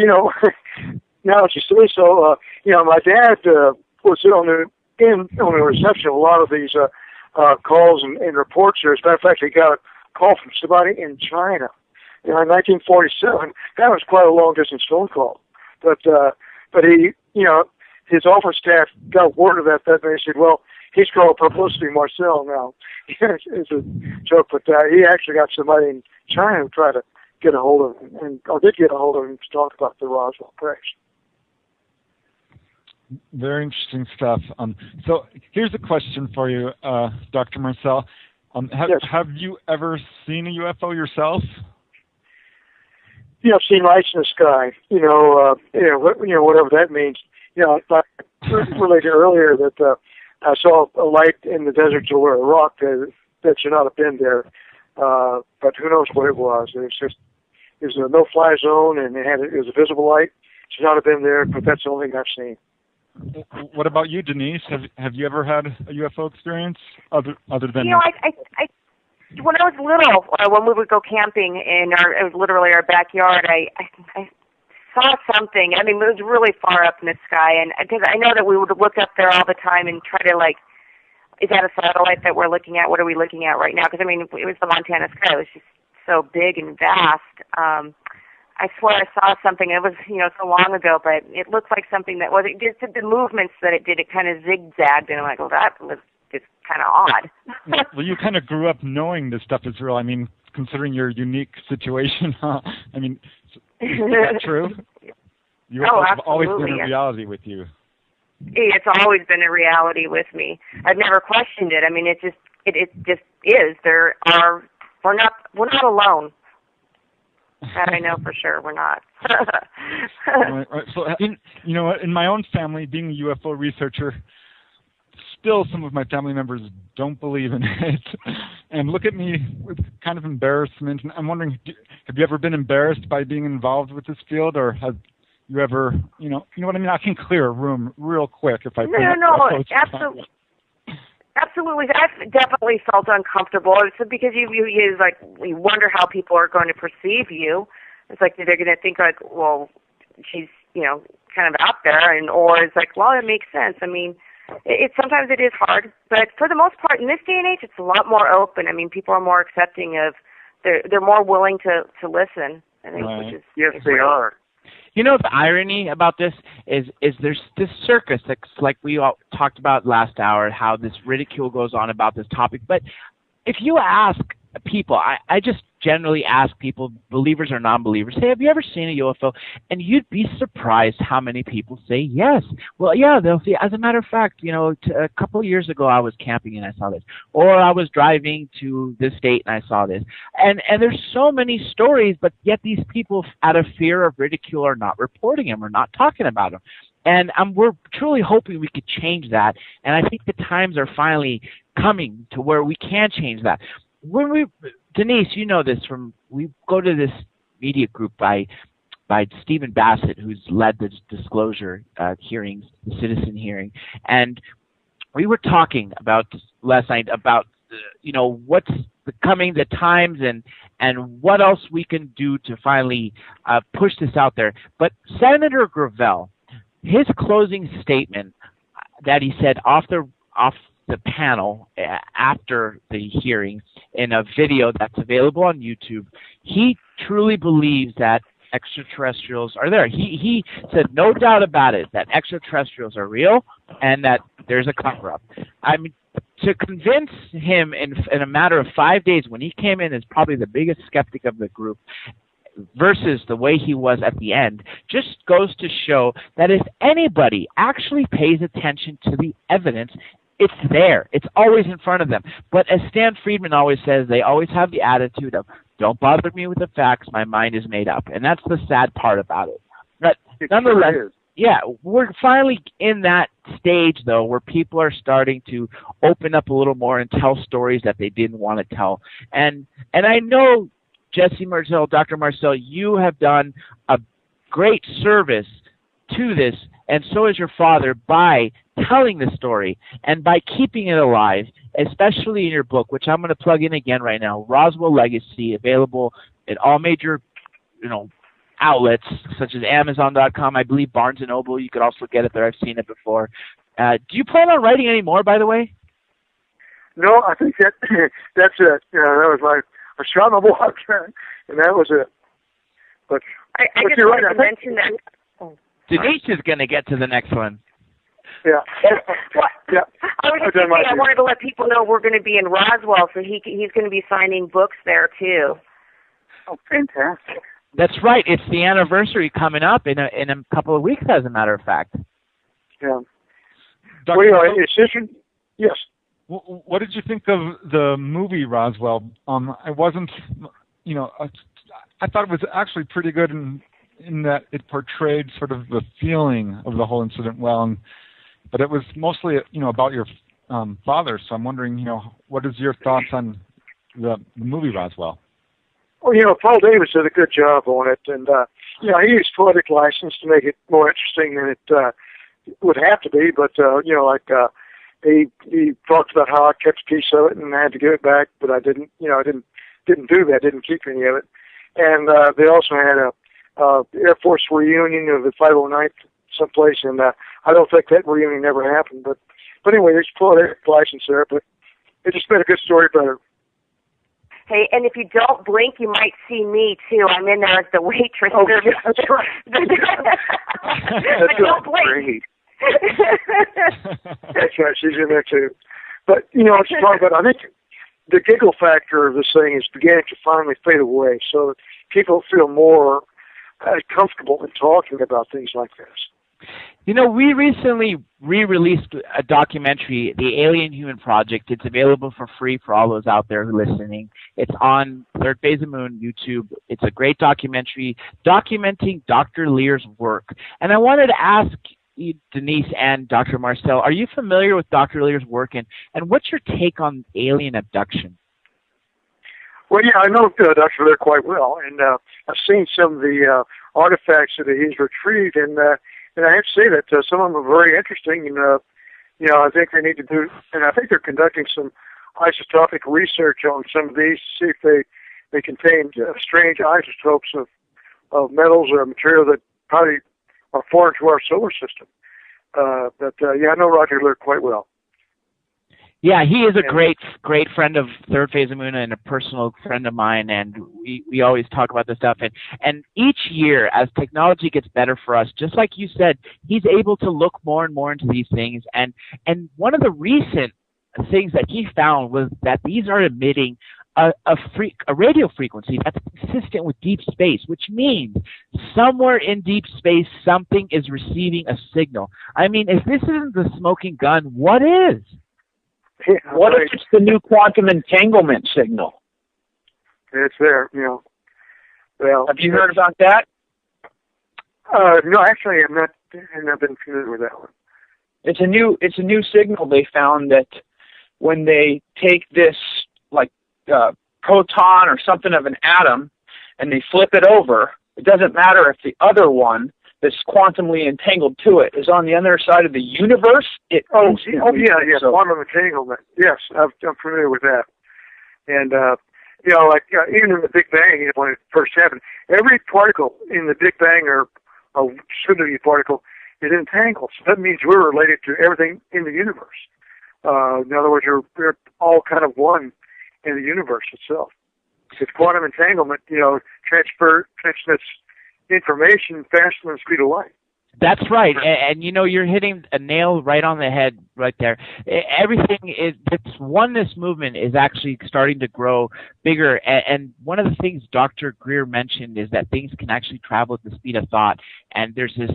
now that you say so, my dad was on the reception of a lot of these calls and reports here. As a matter of fact, he got a call from somebody in China in 1947. That was quite a long-distance phone call. But he, his office staff got word of that, and they said, well, he's called Publicity Marcel now. It's a joke, but he actually got somebody in China who tried to get a hold of him, or did get a hold of him to talk about the Roswell crash. Very interesting stuff. So here's a question for you, Dr. Marcel. Have you ever seen a UFO yourself? I've seen lights in the sky. Whatever that means. I related earlier that I saw a light in the desert over a rock that should not have been there. But who knows what it was? It was a no-fly zone, and it was a visible light. It should not have been there, but that's the only thing I've seen. What about you, Denise? Have you ever had a UFO experience other than? I when I was little, when we would go camping it was literally our backyard, I saw something. I mean, it was really far up in the sky, and because I know that we would look up there all the time and try to is that a satellite that we're looking at? What are we looking at right now? Because I mean, it was the Montana sky. It was just so big and vast. I swear I saw something. It was, so long ago, but it looked like something that was, it just did the movements that it did. It kind of zigzagged, and I'm like, well, that was just kind of odd. Well, you kind of grew up knowing this stuff is real. I mean, considering your unique situation, I mean, is that true? Have always been a reality with you. It's always been a reality with me. I've never questioned it. I mean, it just is. We're not alone. That I know for sure we're not. Right. So, in my own family, being a UFO researcher, still some of my family members don't believe in it and look at me with kind of embarrassment. And I'm wondering, have you ever been embarrassed by being involved with this field, or have you ever, you know what I mean? I can clear a room real quick if I. No, absolutely. Absolutely, I've definitely felt uncomfortable. It's because you wonder how people are going to perceive you. It's like they're going to think like, well, she's kind of out there, or it's like, well, it makes sense. I mean, sometimes it is hard, but for the most part, in this day and age, it's a lot more open. I mean, people are more accepting of. They're more willing to listen. I think, right. Which is yes, they are. You know, the irony about this is there's this circus that's like we all talked about last hour, how this ridicule goes on about this topic. But if you ask people, I just generally ask people, believers or non-believers, hey, have you ever seen a UFO? And you'd be surprised how many people say yes. Well, yeah, they'll say, as a matter of fact, a couple of years ago I was camping and I saw this. Or I was driving to this state and I saw this. And there's so many stories, but yet these people, out of fear of ridicule, are not reporting them or not talking about them. And we're truly hoping we could change that. And I think the times are finally coming to where we can change that. Denise, you know this we go to this media group by Stephen Bassett, who's led the disclosure hearings, the citizen hearing, and we were talking about last night about what's the times and what else we can do to finally push this out there. But Senator Gravel, his closing statement that he said off the panel after the hearing in a video that's available on YouTube, he truly believes that extraterrestrials are there. He said no doubt about it that extraterrestrials are real and that there's a cover-up. I mean, to convince him in a matter of 5 days, when he came in as probably the biggest skeptic of the group, versus the way he was at the end, just goes to show that if anybody actually pays attention to the evidence, it's there. It's always in front of them. But as Stan Friedman always says, they always have the attitude of, don't bother me with the facts, my mind is made up. And that's the sad part about it. But nonetheless, yeah, we're finally in that stage, though, where people are starting to open up a little more and tell stories that they didn't want to tell. And I know, Jesse Marcel, Dr. Marcel, you have done a great service to this, and so has your father, by telling the story and by keeping it alive, especially in your book, which I'm going to plug in again right now, Roswell Legacy, available at all major, outlets such as Amazon.com. I believe Barnes & Noble. You could also get it there. I've seen it before. Do you plan on writing any more, by the way? No, I think that's it. That was I shot my block, and that was it. But I just wanted to mention that. Denise is going to get to the next one. Yeah. Yeah. I wanted to let people know we're going to be in Roswell, so he's going to be signing books there too. Oh, fantastic! That's right. It's the anniversary coming up in a couple of weeks, as a matter of fact. Yeah. Yes. What did you think of the movie Roswell? I wasn't, I thought it was actually pretty good in that it portrayed sort of the feeling of the whole incident well, but it was mostly, about your father. So I'm wondering, what is your thoughts on the movie Roswell? Well, Paul Davis did a good job on it, and he used poetic license to make it more interesting than it would have to be. But he talked about how I kept a piece of it and I had to give it back, but I didn't. I didn't do that. Didn't keep any of it. And they also had a Air Force reunion of the 509th someplace, and I don't think that reunion ever happened. But anyway, there's poetic license there, but it just made a good story better. Hey, and if you don't blink, you might see me, too. I'm in there as the waitress. Oh, yeah, that's right. But don't blink. That's right. She's in there, too. But, it's talking about, I think the giggle factor of this thing is beginning to finally fade away. So people feel more comfortable in talking about things like this. We recently re-released a documentary, The Alien Human Project. It's available for free for all those out there who are listening. It's on Third Phase of Moon YouTube. It's a great documentary documenting Dr. Lear's work. And I wanted to ask you, Denise and Dr. Marcel, are you familiar with Dr. Lear's work, and what's your take on alien abduction? Well, yeah, I know Dr. Lear quite well, and I've seen some of the artifacts that he's retrieved, and I have to say that some of them are very interesting, and I think they need to do, and I think they're conducting some isotopic research on some of these to see if they contain strange isotopes of metals or material that probably are foreign to our solar system. I know Roger Lear quite well. Yeah, he is a great friend of Third Phase of Moon and a personal friend of mine, and we always talk about this stuff. And each year, as technology gets better for us, just like you said, he's able to look more and more into these things. And one of the recent things that he found was that these are emitting a radio frequency that's consistent with deep space, which means somewhere in deep space something is receiving a signal. I mean, if this isn't the smoking gun, what is? What if it's the new quantum entanglement signal? It's there, Well, have you heard about that? No, actually, I've not been familiar with that one. It's a new signal they found that when they take this proton or something of an atom and they flip it over, it doesn't matter if the other one that's quantumly entangled to it is on the other side of the universe. Quantum entanglement. Yes, I'm familiar with that. And even in the Big Bang, when it first happened, every particle in the Big Bang or soon-to-be particle is entangled. So that means we're related to everything in the universe. In other words, we're all kind of one in the universe itself. It's quantum entanglement, transmits information faster than the speed of light. That's right, and you're hitting a nail right on the head right there. Everything is, this oneness movement is actually starting to grow bigger, and one of the things Dr. Greer mentioned is that things can actually travel at the speed of thought, and there's this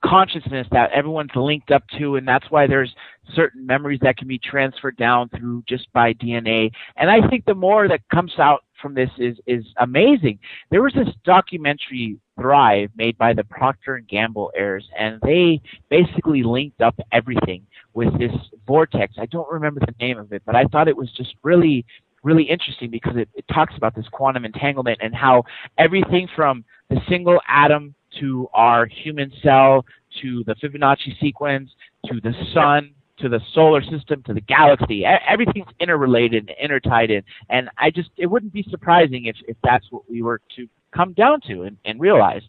consciousness that everyone's linked up to, and that's why there's certain memories that can be transferred down through just by DNA. And I think the more that comes out from this is amazing. There was this documentary, Thrive, made by the Procter & Gamble heirs, and they basically linked up everything with this vortex. I don't remember the name of it, but I thought it was just really, really interesting because it talks about this quantum entanglement and how everything from the single atom to our human cell, to the Fibonacci sequence, to the sun, to the solar system, to the galaxy. Everything's interrelated, intertied in. And it wouldn't be surprising if that's what we were to come down to and realize.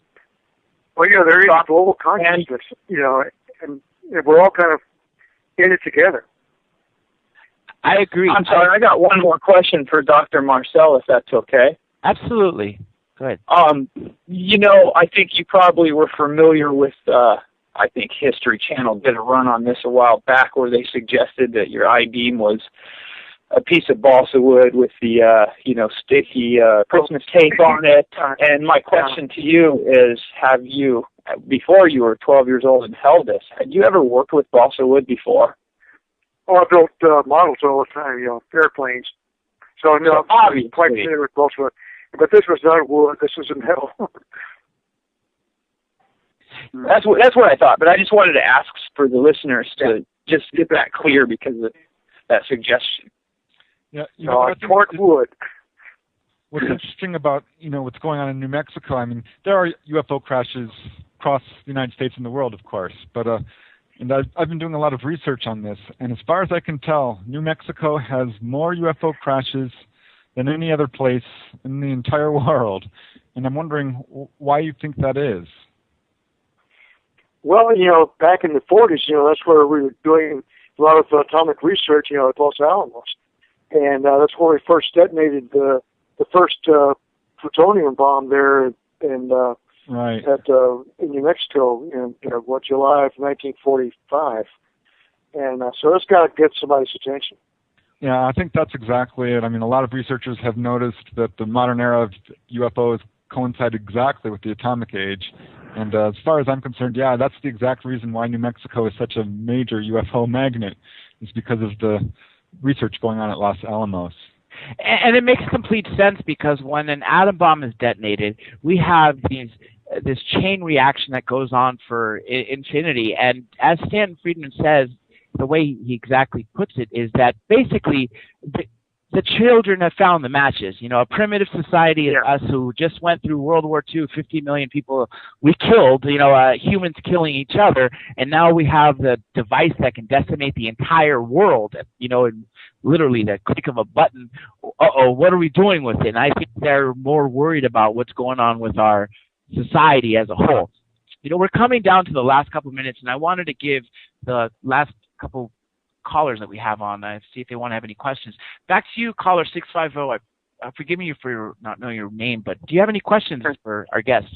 Well, there is global consciousness, and we're all kind of in it together. I agree. I'm sorry, I got one more question for Dr. Marcel, if that's okay. Absolutely. Go ahead. I think you probably were familiar with, I think History Channel did a run on this a while back where they suggested that your I-beam was a piece of balsa wood with the, sticky Christmas tape on it. And my question to you is, have you, before you were 12 years old and held this, had you ever worked with balsa wood before? Oh, I built models all the time, airplanes. So, no, I'm quite familiar with balsa wood. But this was not wood. This was metal. That's what I thought. But I just wanted to ask for the listeners to just get that clear because of that suggestion. Yeah, torque wood. What's interesting about what's going on in New Mexico? I mean, there are UFO crashes across the United States and the world, of course. But and I've been doing a lot of research on this. And as far as I can tell, New Mexico has more UFO crashes than any other place in the entire world. And I'm wondering why you think that is. Well, back in the 40s, that's where we were doing a lot of atomic research, at Los Alamos. And that's where we first detonated the first plutonium bomb there in New Mexico in July of 1945. And so that's got to get somebody's attention. Yeah, I think that's exactly it. I mean, a lot of researchers have noticed that the modern era of UFOs coincide exactly with the atomic age. And as far as I'm concerned, yeah, that's the exact reason why New Mexico is such a major UFO magnet, is because of the research going on at Los Alamos. And it makes complete sense because when an atom bomb is detonated, we have this chain reaction that goes on for infinity. And as Stanton Friedman says, the way he exactly puts it is that basically the children have found the matches. You know, a primitive society is us who just went through World War II, 50 million people we killed, you know, humans killing each other, and now we have the device that can decimate the entire world, you know, in literally the click of a button. What are we doing with it? And I think they're more worried about what's going on with our society as a whole. You know, we're coming down to the last couple of minutes, and I wanted to give the last couple callers that we have on, see if they want to have any questions. Back to you, caller 650. Forgive me for not knowing your name, but do you have any questions for our guests?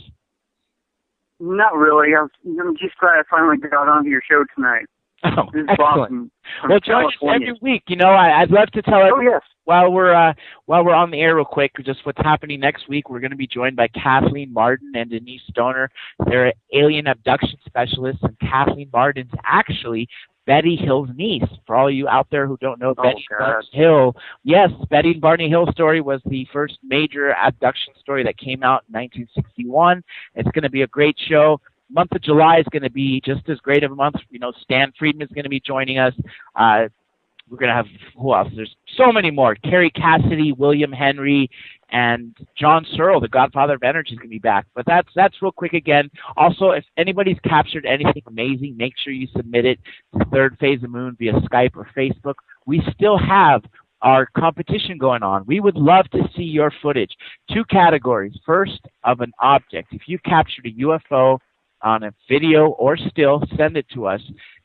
Not really. I'm just glad I finally got onto your show tonight. Oh, this is excellent. Well, join us every week. You know, I'd love to tell everyone, while we're on the air real quick, just what's happening next week. We're going to be joined by Kathleen Martin and Denise Stoner. They're alien abduction specialists, and Kathleen Martin's actually Betty Hill's niece. For all you out there who don't know Betty Hill, yes, Betty and Barney Hill story was the first major abduction story that came out in 1961. It's going to be a great show. Month of July is going to be just as great of a month. You know, Stan Friedman is going to be joining us. We're going to have, who else? There's so many more. Carrie Cassidy, William Henry, and John Searle, the Godfather of Energy, is going to be back. But that's real quick again. Also, if anybody's captured anything amazing, make sure you submit it to Third Phase of Moon via Skype or Facebook. We still have our competition going on. We would love to see your footage. 2 categories. First, of an object. If you've captured a UFO on a video or still, send it to us.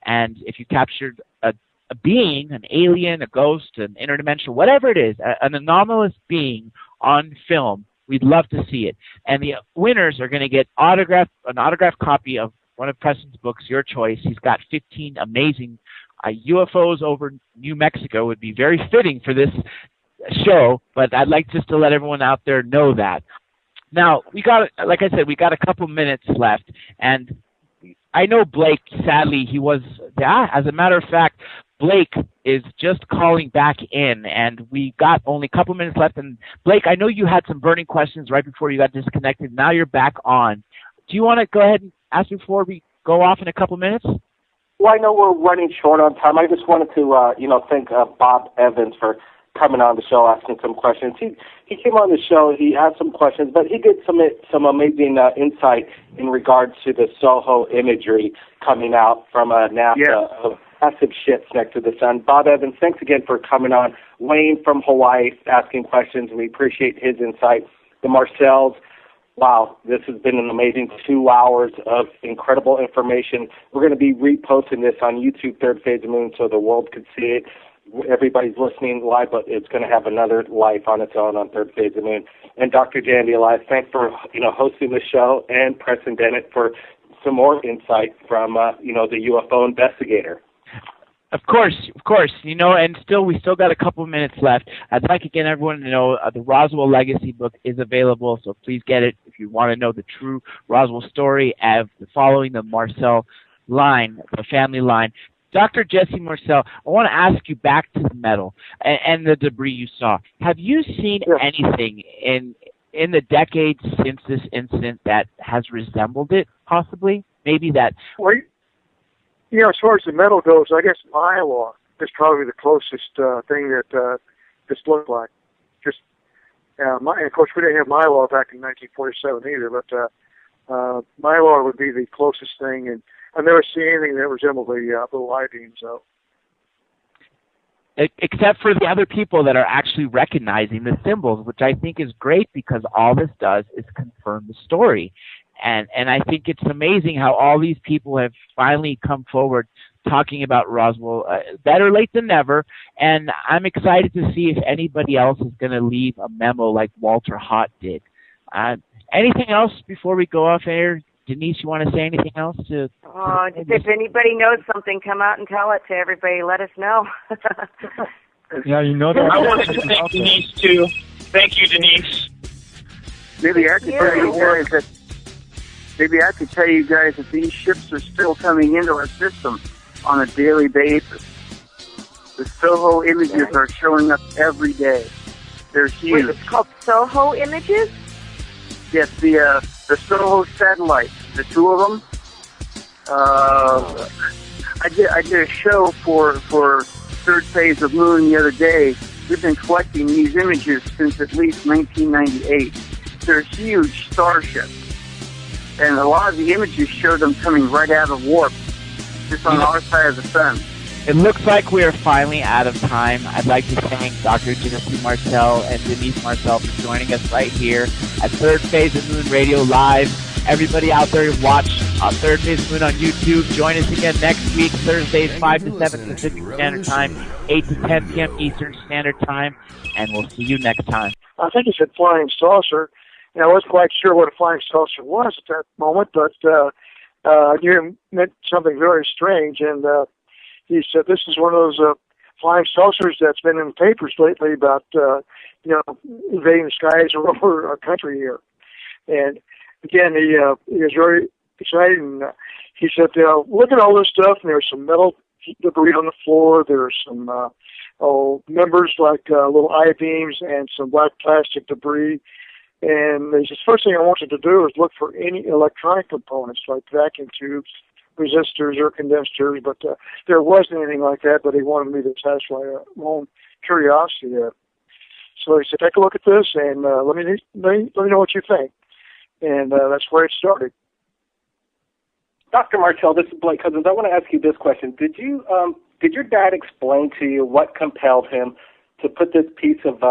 And if you captured a being, an alien, a ghost, an interdimensional, whatever it is, an anomalous being on film, we'd love to see it. And the winners are going to get an autographed copy of one of Preston's books, your choice. He's got 15 amazing UFOs over New Mexico. Would be very fitting for this show, but I'd like just to let everyone out there know that. Now, like I said, we got a couple minutes left, and I know Blake, sadly, as a matter of fact, Blake is just calling back in, and we got only a couple minutes left. And Blake, I know you had some burning questions right before you got disconnected. Now you're back on. Do you want to go ahead and ask before we go off in a couple minutes? Well, I know we're running short on time. I just wanted to, thank Bob Evans for coming on the show, asking some questions. He came on the show, he asked some questions, but he did some amazing insight in regards to the SOHO imagery coming out from NASA of massive ships next to the sun. Bob Evans, thanks again for coming on. Wayne from Hawaii asking questions. We appreciate his insight. The Marcels, wow, this has been an amazing 2 hours of incredible information. We're going to be reposting this on YouTube, Third Phase of Moon, so the world could see it. Everybody's listening live, but it's going to have another life on its own on Third Phase of Moon. And Dr. Jandy Alive, thanks for hosting the show, and Preston Dennett for some more insight from the UFO investigator. Of course, and we still got a couple of minutes left. I'd like again everyone to know the Roswell Legacy book is available, so please get it if you want to know the true Roswell story of following the Marcel line, the family line. Dr. Jesse Marcel, I want to ask you back to the metal and the debris you saw. Have you seen anything in the decades since this incident that has resembled it, possibly? Maybe that... Well, as far as the metal goes, I guess mylar is probably the closest thing that this looked like. And of course, we didn't have mylar back in 1947 either, but mylar would be the closest thing, and I've never seen anything that resembled the little I-beams, though. Except for the other people that are actually recognizing the symbols, which I think is great because all this does is confirm the story. And I think it's amazing how all these people have finally come forward talking about Roswell. Better late than never. And I'm excited to see if anybody else is going to leave a memo like Walter Hott did. Anything else before we go off air? Denise, you want to say anything else? If anybody knows something, come out and tell it to everybody. Let us know. Yeah, you know that. I wanted to thank Denise, too. Thank you, Denise. Maybe I could tell you guys that these ships are still coming into our system on a daily basis. The SOHO images are showing up every day. They're huge. Wait, it's called SOHO images? Yes, the SOHO satellites, the 2 of them. I did a show for Third Phase of Moon the other day we've been collecting these images since at least 1998. They're huge starships. And a lot of the images show them coming right out of warp, just on our side of the fence. It looks like we are finally out of time. I'd like to thank Dr. Genesee Marcel and Denise Marcel for joining us right here at Third Phase of Moon Radio Live. Everybody out there, watch Third Phase of Moon on YouTube. Join us again next week, Thursdays, 5 to 7 Pacific Standard Time, 8 to 10 p.m. Eastern Standard Time, and we'll see you next time. I think he said flying saucer. And I wasn't quite sure what a flying saucer was at that moment, but I knew it meant something very strange. And he said this is one of those flying saucers that's been in the papers lately about, invading the skies over our country here. And again, he was very excited. And he said, look at all this stuff. And there's some metal debris on the floor. There's some members like little I-beams and some black plastic debris. And he says, first thing I want you to do is look for any electronic components like vacuum tubes, resistors, or condensers. But there wasn't anything like that, but he wanted me to satisfy my own curiosity there. So he said, take a look at this and let me know what you think. And that's where it started. Dr. Marcel, this is Blake Cousins. I want to ask you this question. Did your dad explain to you what compelled him to put this piece of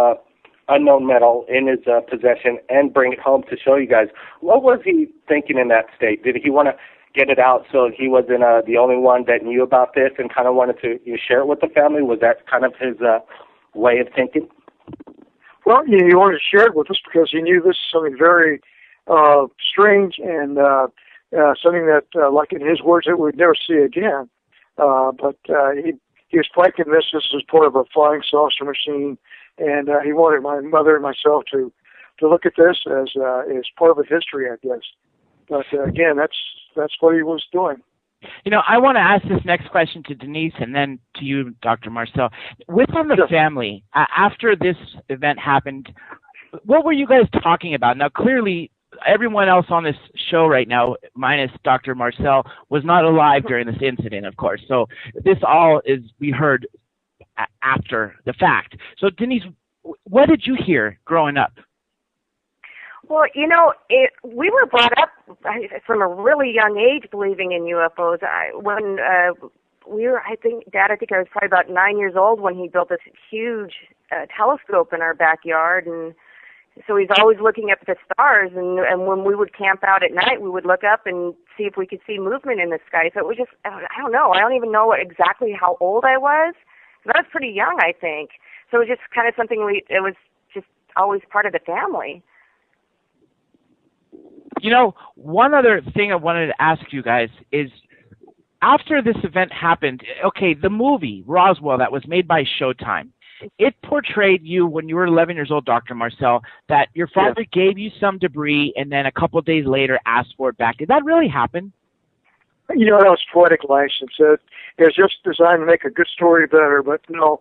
unknown metal in his possession and bring it home to show you guys? What was he thinking in that state? Did he want to get it out so he wasn't the only one that knew about this and kind of wanted to share it with the family? Was that kind of his way of thinking? Well, he wanted to share it with us because he knew this is something very strange and something that, like in his words, that we'd never see again. But he was quite convinced this was part of a flying saucer machine, and he wanted my mother and myself to look at this as part of a history, I guess. But again, that's what he was doing. I want to ask this next question to Denise and then to you, Dr. Marcel. Within the family, after this event happened, what were you guys talking about? Now, clearly, everyone else on this show right now, minus Dr. Marcel, was not alive during this incident, of course. So this all is we heard after the fact. So, Denise, what did you hear growing up? Well, we were brought up from a really young age believing in UFOs. I think I was probably about 9 years old when he built this huge telescope in our backyard, and so he's always looking up at the stars. And when we would camp out at night, we would look up and see if we could see movement in the sky. So it was just, I don't know. I don't even know exactly how old I was. But I was pretty young, I think. So it was just kind of something it was just always part of the family. One other thing I wanted to ask you guys is, after this event happened, okay, the movie Roswell that was made by Showtime, it portrayed you when you were 11 years old, Dr. Marcel, that your father gave you some debris and then a couple of days later asked for it back. Did that really happen? That was poetic license. It was just designed to make a good story better, but no,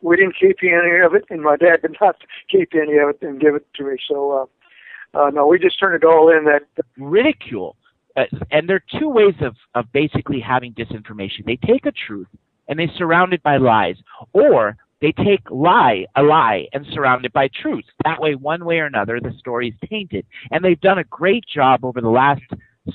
we didn't keep any of it, and my dad did not keep any of it and give it to me. So, no, we just turned it all in. That ridicule. And there are two ways of basically having disinformation. They take a truth and they surround it by lies, or they take a lie and surround it by truth. That way, one way or another, the story is tainted. And they've done a great job over the last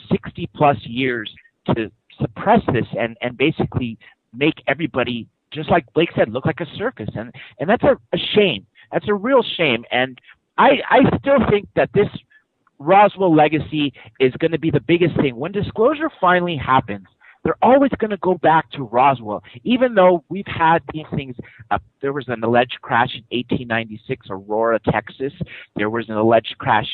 60-plus years to suppress this and basically make everybody, just like Blake said, look like a circus. And that's a shame. That's a real shame. And I still think that this Roswell legacy is going to be the biggest thing. When disclosure finally happens, they're always going to go back to Roswell, even though we've had these things. There was an alleged crash in 1896, Aurora, Texas. There was an alleged crash,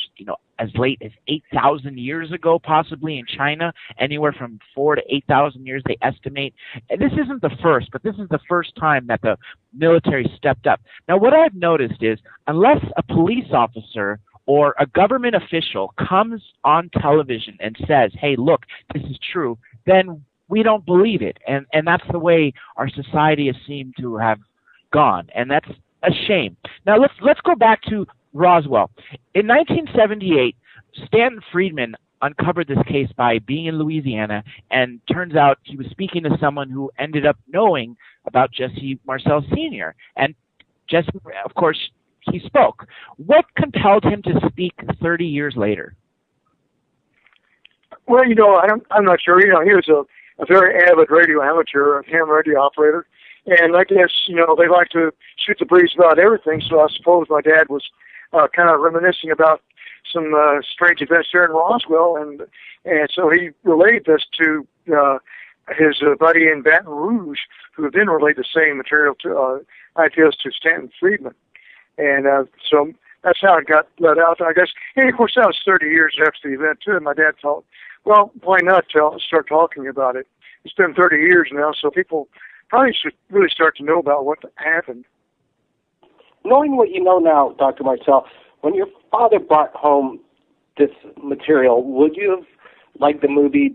as late as 8,000 years ago, possibly in China. Anywhere from 4,000 to 8,000 years, they estimate. And this isn't the first, but this is the first time that the military stepped up. Now, what I've noticed is, unless a police officer or a government official comes on television and says, hey, look, this is true, then we don't believe it. And that's the way our society has seemed to have gone. And that's a shame. Now, let's go back to Roswell. In 1978, Stanton Friedman uncovered this case by being in Louisiana, and turns out he was speaking to someone who ended up knowing about Jesse Marcel Sr. And Jesse, of course, he spoke. What compelled him to speak 30 years later? Well, I'm not sure. He was a very avid radio amateur, a ham radio operator. And I guess, they like to shoot the breeze about everything. So I suppose my dad was kind of reminiscing about some strange events there in Roswell. And so he relayed this to his buddy in Baton Rouge, who then relayed the same material to ideas to Stanton Friedman. And so that's how it got let out, I guess. And, of course, that was 30 years after the event, too. And my dad thought, well, why not start talking about it? It's been 30 years now, so people probably should really start to know about what happened. Knowing what you know now, Dr. Marcel, when your father brought home this material, would you have, like the movie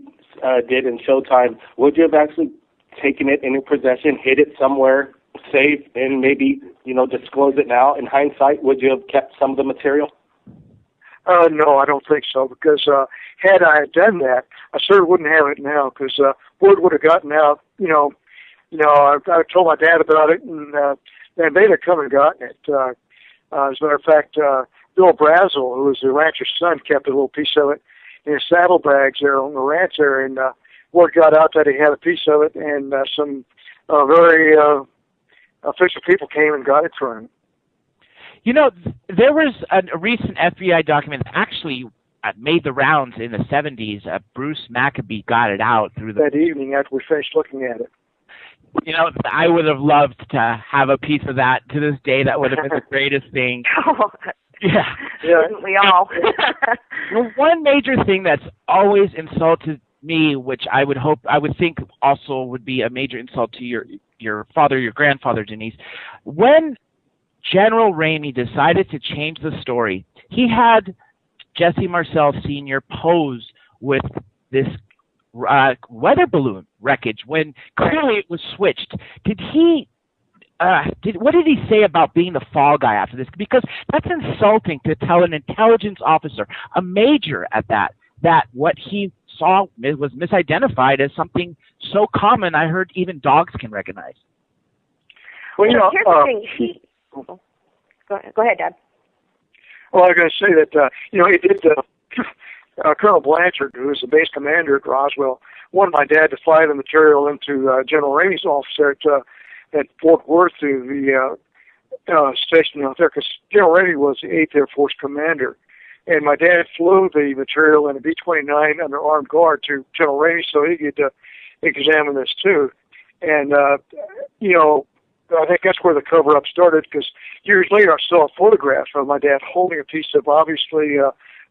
did in Showtime, would you have actually taken it in your possession, hid it somewhere safe, and maybe, disclose it now? In hindsight, would you have kept some of the material? No, I don't think so, because had I done that, I certainly wouldn't have it now, because word would have gotten out. I told my dad about it, and they'd have come and gotten it. As a matter of fact, Bill Brazel, who was the rancher's son, kept a little piece of it in his saddlebags there on the ranch there, and word got out that he had a piece of it, and some very official people came and got it for him. There was a recent FBI document that actually made the rounds in the 70s. Bruce Maccabee got it out through that evening after we finished looking at it. I would have loved to have a piece of that to this day. That would have been the greatest thing. Yeah. Wouldn't we all? One major thing that's always insulted me, which I would think also would be a major insult to your father, your grandfather, Denise, when General Ramey decided to change the story, he had Jesse Marcel Sr. pose with this weather balloon wreckage when clearly it was switched. What did he say about being the fall guy after this? Because that's insulting to tell an intelligence officer, a major at that what he saw was misidentified as something so common I heard even dogs can recognize. Well, here's the thing. Go ahead, Dad. Well, I was going to say that, he did, Colonel Blanchard, who was the base commander at Roswell, wanted my dad to fly the material into General Ramey's office at Fort Worth, to the station out there, because General Ramey was the 8th Air Force commander. And my dad flew the material in a B-29 under armed guard to General Ramey so he could examine this too. And, I think that's where the cover-up started, because years later I saw a photograph of my dad holding a piece of obviously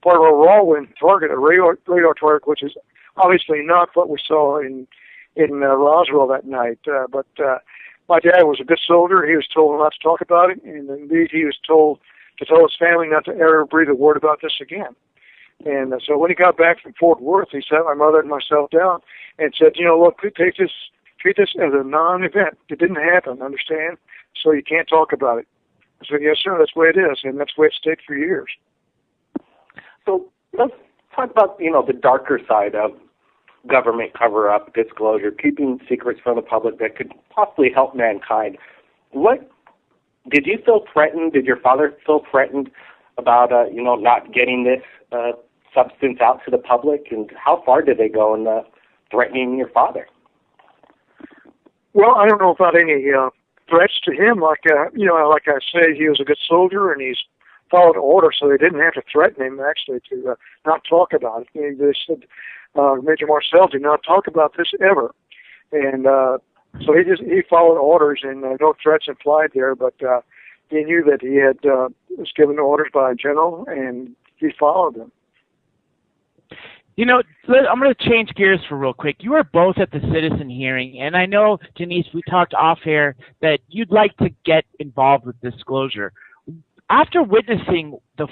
part of a Rawlin target, a radar target, which is obviously not what we saw in Roswell that night. But my dad was a good soldier. He was told not to talk about it, and indeed he was told to tell his family not to ever breathe a word about this again. And so when he got back from Fort Worth, he sat my mother and myself down and said, look, treat this as a non-event. It didn't happen, understand? So you can't talk about it. I said, yes, sir, that's the way it is, and that's the way it stayed for years. So let's talk about, the darker side of government cover-up, disclosure, keeping secrets from the public that could possibly help mankind. What did you feel threatened? Did your father feel threatened about, not getting this substance out to the public? And how far did they go in threatening your father? Well, I don't know about any threats to him. Like I say, he was a good soldier, and he's followed orders, so they didn't have to threaten him, actually, to not talk about it. They said, Major Marcel, do not talk about this ever. And so he followed orders, and no threats implied there, but he knew that he was given orders by a general, and he followed them. I'm going to change gears for real quick. You were both at the citizen hearing, and I know, Denise, we talked off air that you'd like to get involved with disclosure. After witnessing the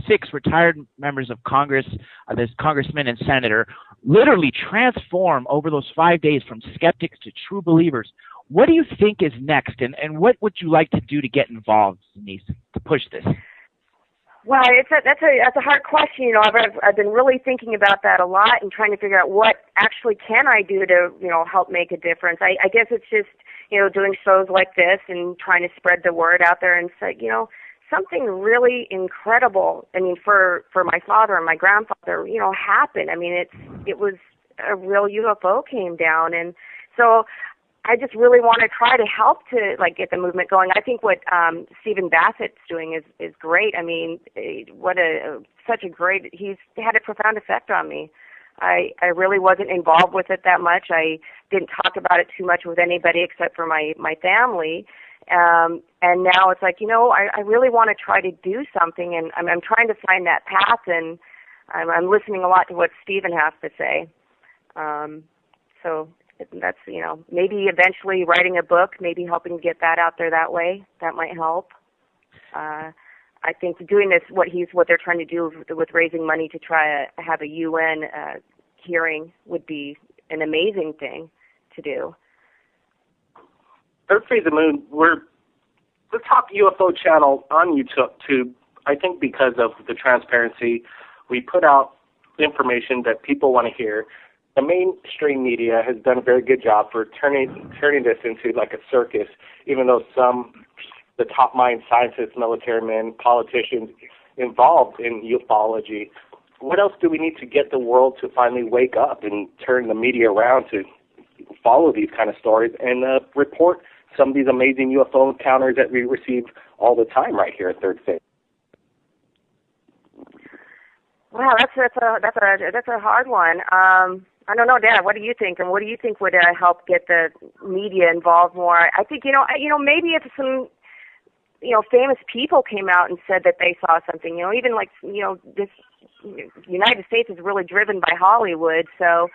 six retired members of Congress, this congressman and senator, literally transform over those 5 days from skeptics to true believers, what do you think is next, and what would you like to do to get involved, Denise, to push this? Well, that's a hard question. I've been really thinking about that a lot and trying to figure out what actually can I do to help make a difference. I guess it's just doing shows like this and trying to spread the word out there and say, something really incredible. I mean, for my father and my grandfather, happened. I mean, it was a real UFO came down, and so I just really want to try to help to get the movement going. I think what Stephen Bassett's doing is great. I mean, he's had a profound effect on me. I really wasn't involved with it that much. I didn't talk about it too much with anybody except for my family. And now it's I really want to try to do something, and I'm trying to find that path, and I'm listening a lot to what Stephen has to say. So that's, maybe eventually writing a book, maybe helping get that out there that way. That might help. I think doing this, what they're trying to do with raising money to try to have a UN hearing would be an amazing thing to do. Third Phase of the Moon, we're the top UFO channel on YouTube, I think because of the transparency. We put out information that people want to hear. The mainstream media has done a very good job for turning this into like a circus, even though the top mind scientists, military men, politicians involved in ufology. What else do we need to get the world to finally wake up and turn the media around to follow these kind of stories and report some of these amazing UFO encounters that we receive all the time right here at Third Phase? Wow, that's a hard one. I don't know, Dad. What do you think? And what do you think would help get the media involved more? I think maybe if some famous people came out and said that they saw something. Even this United States is really driven by Hollywood. So,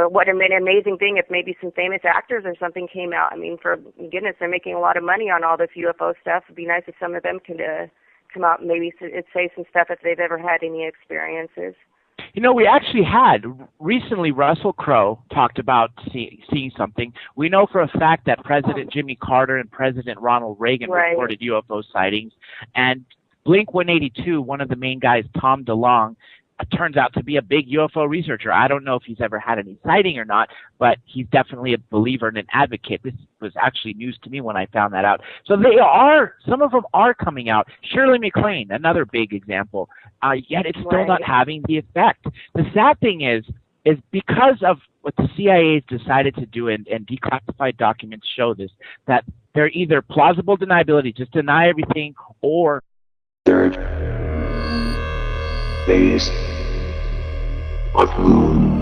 what an amazing thing if maybe some famous actors or something came out. I mean, for goodness, they're making a lot of money on all this UFO stuff. It'd be nice if some of them could come out and maybe say some stuff if they've ever had any experiences. We actually had recently Russell Crowe talked about seeing something. We know for a fact that President Jimmy Carter and President Ronald Reagan reported UFO sightings. And Blink-182, one of the main guys, Tom DeLonge, turns out to be a big UFO researcher. I don't know if he's ever had any sighting or not, but he's definitely a believer and an advocate. This was actually news to me when I found that out. So some of them are coming out. Shirley MacLaine, another big example, yet it's still not having the effect. The sad thing is because of what the CIA has decided to do, and declassified documents show this, that they're either plausible deniability, just deny everything, or Third Phase of Moon.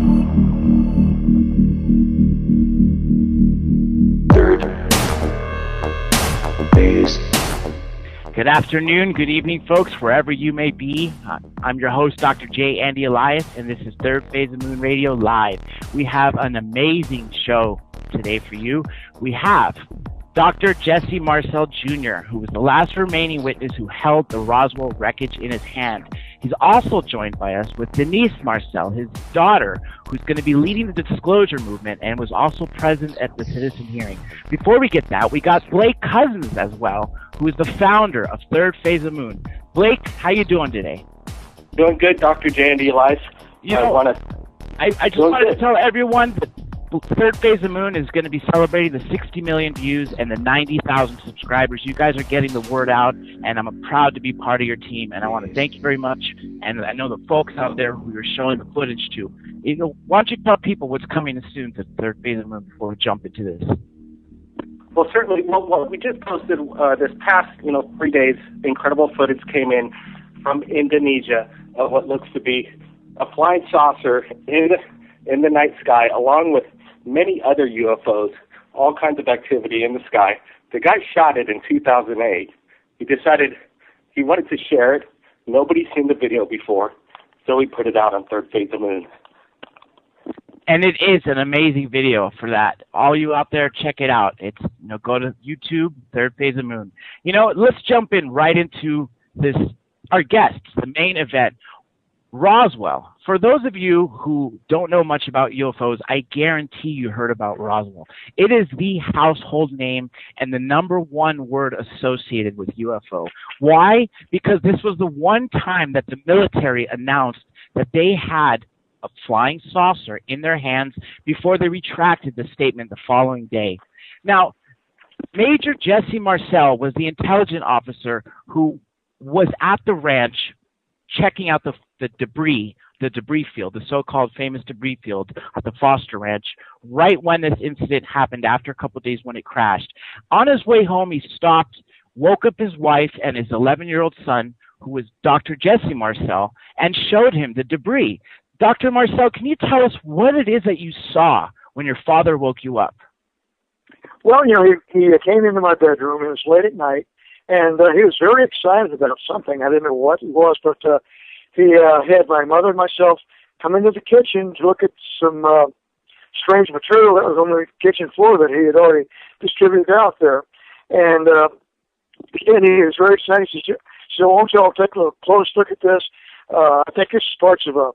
Third Phase. Good afternoon, good evening, folks, wherever you may be. I'm your host, Dr. J. Andy Elias, and this is Third Phase of Moon Radio Live. We have an amazing show today for you. We have Dr. Jesse Marcel Jr., who was the last remaining witness who held the Roswell wreckage in his hand. He's also joined by us with Denise Marcel, his daughter, who's going to be leading the disclosure movement and was also present at the citizen hearing. Before we get that, we got Blake Cousins as well, who is the founder of Third Phase of Moon. Blake, how you doing today? Doing good, Dr. J. Andy Elias. I just wanted to tell everyone that Third Phase of Moon is going to be celebrating the 60 million views and the 90,000 subscribers. You guys are getting the word out, and I'm proud to be part of your team, and I want to thank you very much. And I know the folks out there who you're showing the footage to. Why don't you tell people what's coming soon to Third Phase of Moon before we jump into this? Well, certainly. Well, we just posted this past 3 days. Incredible footage came in from Indonesia of what looks to be a flying saucer in the night sky, along with many other UFOs, all kinds of activity in the sky. The guy shot it in 2008. He decided he wanted to share it. Nobody's seen the video before, so he put it out on Third Phase of Moon. And it is an amazing video for that. All you out there, check it out. It's go to YouTube, Third Phase of Moon. Let's jump in right into this. Our guests, the main event, Roswell. For those of you who don't know much about UFOs, I guarantee you heard about Roswell. It is the household name and the #1 word associated with UFO. Why? Because this was the one time that the military announced that they had a flying saucer in their hands before they retracted the statement the following day. Now, Major Jesse Marcel was the intelligence officer who was at the ranch checking out the debris field, the so-called famous debris field at the Foster Ranch, right when this incident happened after a couple of days when it crashed. On his way home, he stopped, woke up his wife and his 11-year-old son, who was Dr. Jesse Marcel, and showed him the debris. Dr. Marcel, can you tell us what it is that you saw when your father woke you up? Well, he came into my bedroom. It was late at night, and he was very excited about something. I didn't know what it was, but he had my mother and myself come into the kitchen to look at some strange material that was on the kitchen floor that he had already distributed out there. And he was very excited. He said, "Won't y'all take a close look at this? I think this is parts of a